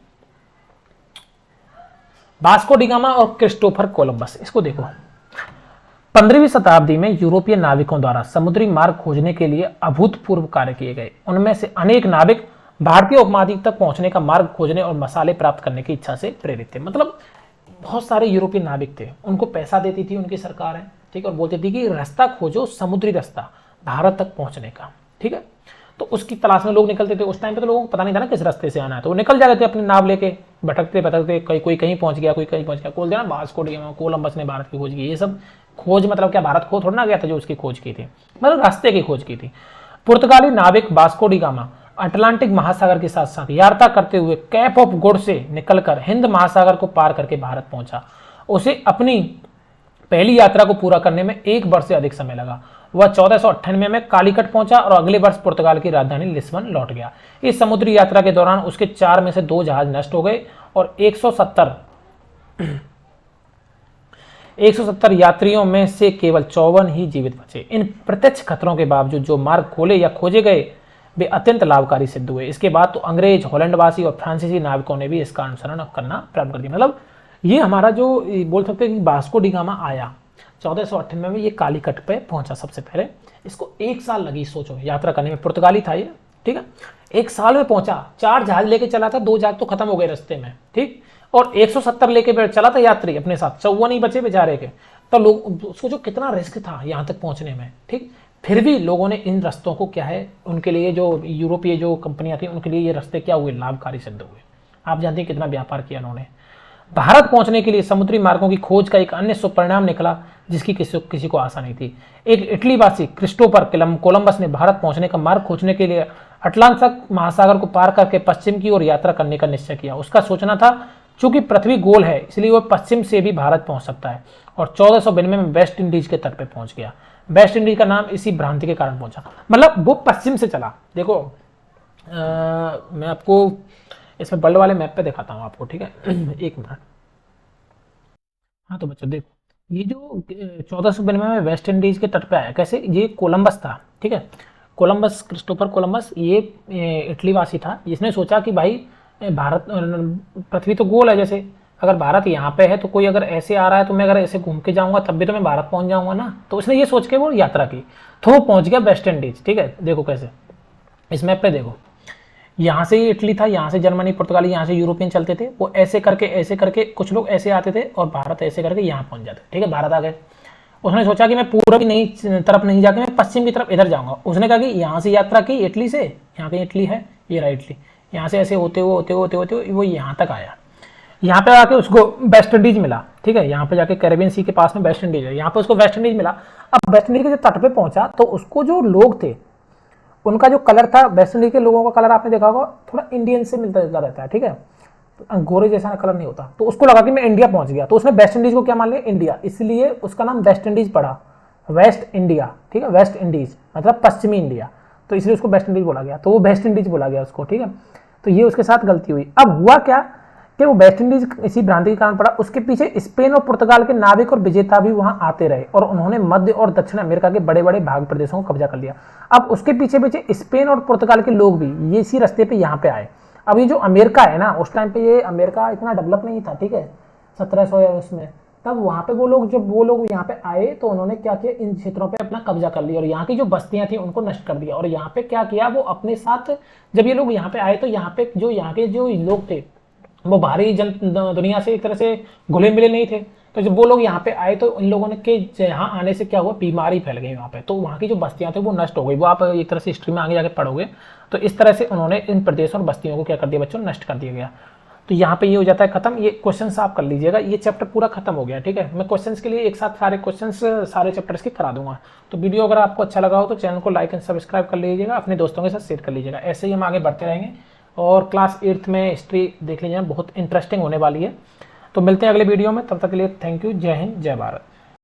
वास्को डी गामा और क्रिस्टोफर कोलंबस, इसको देखो। 15वीं शताब्दी में यूरोपीय नाविकों द्वारा समुद्री मार्ग खोजने के लिए अभूतपूर्व कार्य किए गए। उनमें से अनेक नाविक भारतीय उपमहाद्वीप तक पहुंचने का मार्ग खोजने और मसाले प्राप्त करने की इच्छा से प्रेरित थे। मतलब बहुत सारे यूरोपीय नाविक थे, उनको पैसा देती थी उनकी सरकार है, ठीक है, और बोलती थी कि रास्ता खोजो, समुद्री रास्ता भारत तक पहुंचने का, ठीक है। तो उसकी तलाश में लोग निकलते थे। उस टाइम पे तो लोगों को पता नहीं था ना किस रास्ते से आना है, तो वो निकल जाते थे अपनी नाव लेके, भटकते भटकते, कोई कहीं पहुंच गया, कोई कहीं पहुंच गया। बोल देना वास्को डी गामा, कोलंबस ने भारत की खोज की। ये सब खोज मतलब क्या, भारत खो थोड़ा ना गया था जो उसकी खोज की थी, मतलब रास्ते की खोज की थी। पुर्तगाली नाविक वास्को डी गामा अटलांटिक महासागर के साथ साथ यात्रा करते हुए कैप ऑफ गुड से निकलकर हिंद महासागर को पार करके भारत पहुंचा। उसे अपनी पहली यात्रा को पूरा करने में 1 वर्ष से अधिक समय लगा। वह 1498 में कालीकट पहुंचा और अगले वर्ष पुर्तगाल की राजधानी लिस्बन लौट गया। इस समुद्री यात्रा के दौरान उसके 4 में से 2 जहाज नष्ट हो गए और 170 यात्रियों में से केवल 54 ही जीवित बचे। इन प्रत्यक्ष खतरों के बावजूद जो मार्ग खोले या खोजे गए वे अत्यंत लाभकारी सिद्ध हुए। इसके बाद तो अंग्रेज, हॉलैंडवासी और फ्रांसीसी नाविकों ने भी इसका अनुसरण करना प्रारंभ कर दिया। मतलब ये हमारा जो बोल सकते हैं कि वास्को डी गामा आया 1498 में, ये कालीकट पे पहुंचा सबसे पहले। इसको 1 साल लगी, सोचो, यात्रा करने में। पुर्तगाली था ये, ठीक है, 1 साल में पहुंचा। 4 जहाज लेके चला था, 2 जहाज तो खत्म हो गए रास्ते में, ठीक। और 170 लेके चला था यात्री अपने साथ, 54 ही बचे बेचारे के। तो लोग सोचो कितना रिस्क था यहाँ तक पहुँचने में, ठीक। फिर भी लोगों ने इन रास्तों को क्या है, उनके लिए जो यूरोपीय जो कंपनियां थी उनके लिए ये रास्ते क्या हुए, लाभकारी सिद्ध हुए। आप जानते हैं कितना व्यापार किया उन्होंने। भारत पहुंचने के लिए समुद्री मार्गों की खोज का एक अन्य शुभ परिणाम निकला जिसकी किसी को आशा नहीं थी। एक इटली वासी क्रिस्टोफर कोलंबस ने भारत पहुंचने का मार्ग खोजने के लिए अटलांटिक महासागर को पार करके पश्चिम की ओर यात्रा करने का निश्चय किया। उसका सोचना था चूंकि पृथ्वी गोल है इसलिए वह पश्चिम से भी भारत पहुंच सकता है, और 1492 में वेस्ट इंडीज के तट पे पहुंच गया। वेस्ट इंडीज का नाम इसी भ्रांति के कारण पहुंचा, मतलब वो पश्चिम से चला। देखो मैं आपको इसमें वर्ल्ड वाले मैप पे दिखाता हूँ आपको, ठीक है। एक मिनट। हाँ तो बच्चों देखो, ये जो 1492 में वेस्ट इंडीज के तट पे आया कैसे, ये कोलंबस था, ठीक है। कोलंबस, क्रिस्टोफर कोलंबस, ये इटली वासी था। इसने सोचा कि भाई भारत, पृथ्वी तो गोल है, जैसे अगर भारत यहाँ पे है तो कोई अगर ऐसे आ रहा है तो मैं अगर ऐसे घूम के जाऊंगा तब भी तो मैं भारत पहुंच जाऊंगा ना। तो उसने ये सोच के वो यात्रा की, तो वो पहुंच गया वेस्ट इंडीज, ठीक है। देखो कैसे, इस मैप पे देखो, यहाँ से इटली था, यहाँ से जर्मनी, पुर्तगाली, यहाँ से यूरोपियन चलते थे। वो ऐसे करके कुछ लोग ऐसे आते थे और भारत ऐसे करके यहाँ पहुंच जाते, ठीक है, भारत आ गए। उसने सोचा कि मैं पूरब नहीं तरफ नहीं जाके मैं पश्चिम की तरफ इधर जाऊंगा। उसने कहा कि यहाँ से यात्रा की इटली से, यहाँ पे इटली है, ये रहा इटली, यहाँ से ऐसे होते हुए वो यहाँ तक आया। यहाँ पे आके उसको वेस्ट इंडीज मिला, ठीक है। यहाँ पे जाके कैरेबियन सी के पास में वेस्ट इंडीज है, यहाँ पे उसको वेस्ट इंडीज मिला। अब वेस्ट इंडीज के तट पे पहुंचा तो उसको जो लोग थे उनका जो कलर था, वेस्ट इंडीज के लोगों का कलर आपने देखा होगा थोड़ा इंडियन से मिलता जुलता रहता है, ठीक है, गोरे जैसा कलर नहीं होता। तो उसको लगा कि मैं इंडिया पहुंच गया, तो उसने वेस्ट इंडीज को क्या मान लिया, इंडिया, इसलिए उसका नाम वेस्ट इंडीज पड़ा, वेस्ट इंडिया, ठीक है, वेस्ट इंडीज मतलब पश्चिमी इंडिया, तो इसलिए उसको वेस्ट इंडीज बोला गया, तो वो वेस्ट इंडीज बोला गया उसको, ठीक है। तो ये उसके साथ गलती हुई। अब हुआ क्या कि वो वेस्ट इंडीज इसी भ्रांति के कारण पड़ा, उसके पीछे स्पेन और पुर्तगाल के नाविक और विजेता भी वहां आते रहे और उन्होंने मध्य और दक्षिण अमेरिका के बड़े बड़े भाग प्रदेशों को कब्जा कर लिया। अब उसके पीछे पीछे स्पेन और पुर्तगाल के लोग भी ये इसी रास्ते पे यहाँ पे आए। अब ये जो अमेरिका है ना, उस टाइम पे ये अमेरिका इतना डेवलप नहीं था, ठीक है, 1700 या उसमें, तब वहां पे जब वो लोग यहाँ पे आए तो उन्होंने क्या किया, इन क्षेत्रों पे अपना कब्जा कर लिया और यहाँ की जो बस्तियां थी उनको नष्ट कर दिया। और यहाँ पे क्या किया, वो अपने साथ, जब ये लोग यहाँ पे आए तो यहाँ पे यहाँ के जो लोग थे वो बाहरी दुनिया से एक तरह से घुले मिले नहीं थे। तो जब वो लोग यहाँ पे आए तो इन लोगों ने के यहाँ आने से क्या हुआ, बीमारी फैल गई वहाँ पे, तो वहाँ की जो बस्तियाँ थी वो नष्ट हो गई। वो आप एक तरह से हिस्ट्री में आगे जाके पढ़ोगे तो इस तरह से उन्होंने इन प्रदेशों और बस्तियों को क्या कर दिया बच्चों, नष्ट कर दिया गया। तो यहाँ पे ये हो जाता है खत्म। ये क्वेश्चन आप कर लीजिएगा, ये चैप्टर पूरा खत्म हो गया, ठीक है। मैं क्वेश्चन के लिए एक साथ सारे क्वेश्चन सारे चैप्टर्स के करा दूंगा। तो वीडियो अगर आपको अच्छा लगा हो तो चैनल को लाइक एंड सब्सक्राइब कर लीजिएगा, अपने दोस्तों के साथ शेयर कर लीजिएगा। ऐसे ही हम आगे बढ़ते रहेंगे और क्लास 8th में हिस्ट्री देख लीजिए, बहुत इंटरेस्टिंग होने वाली है। तो मिलते हैं अगले वीडियो में, तब तक के लिए थैंक यू, जय हिंद, जय भारत।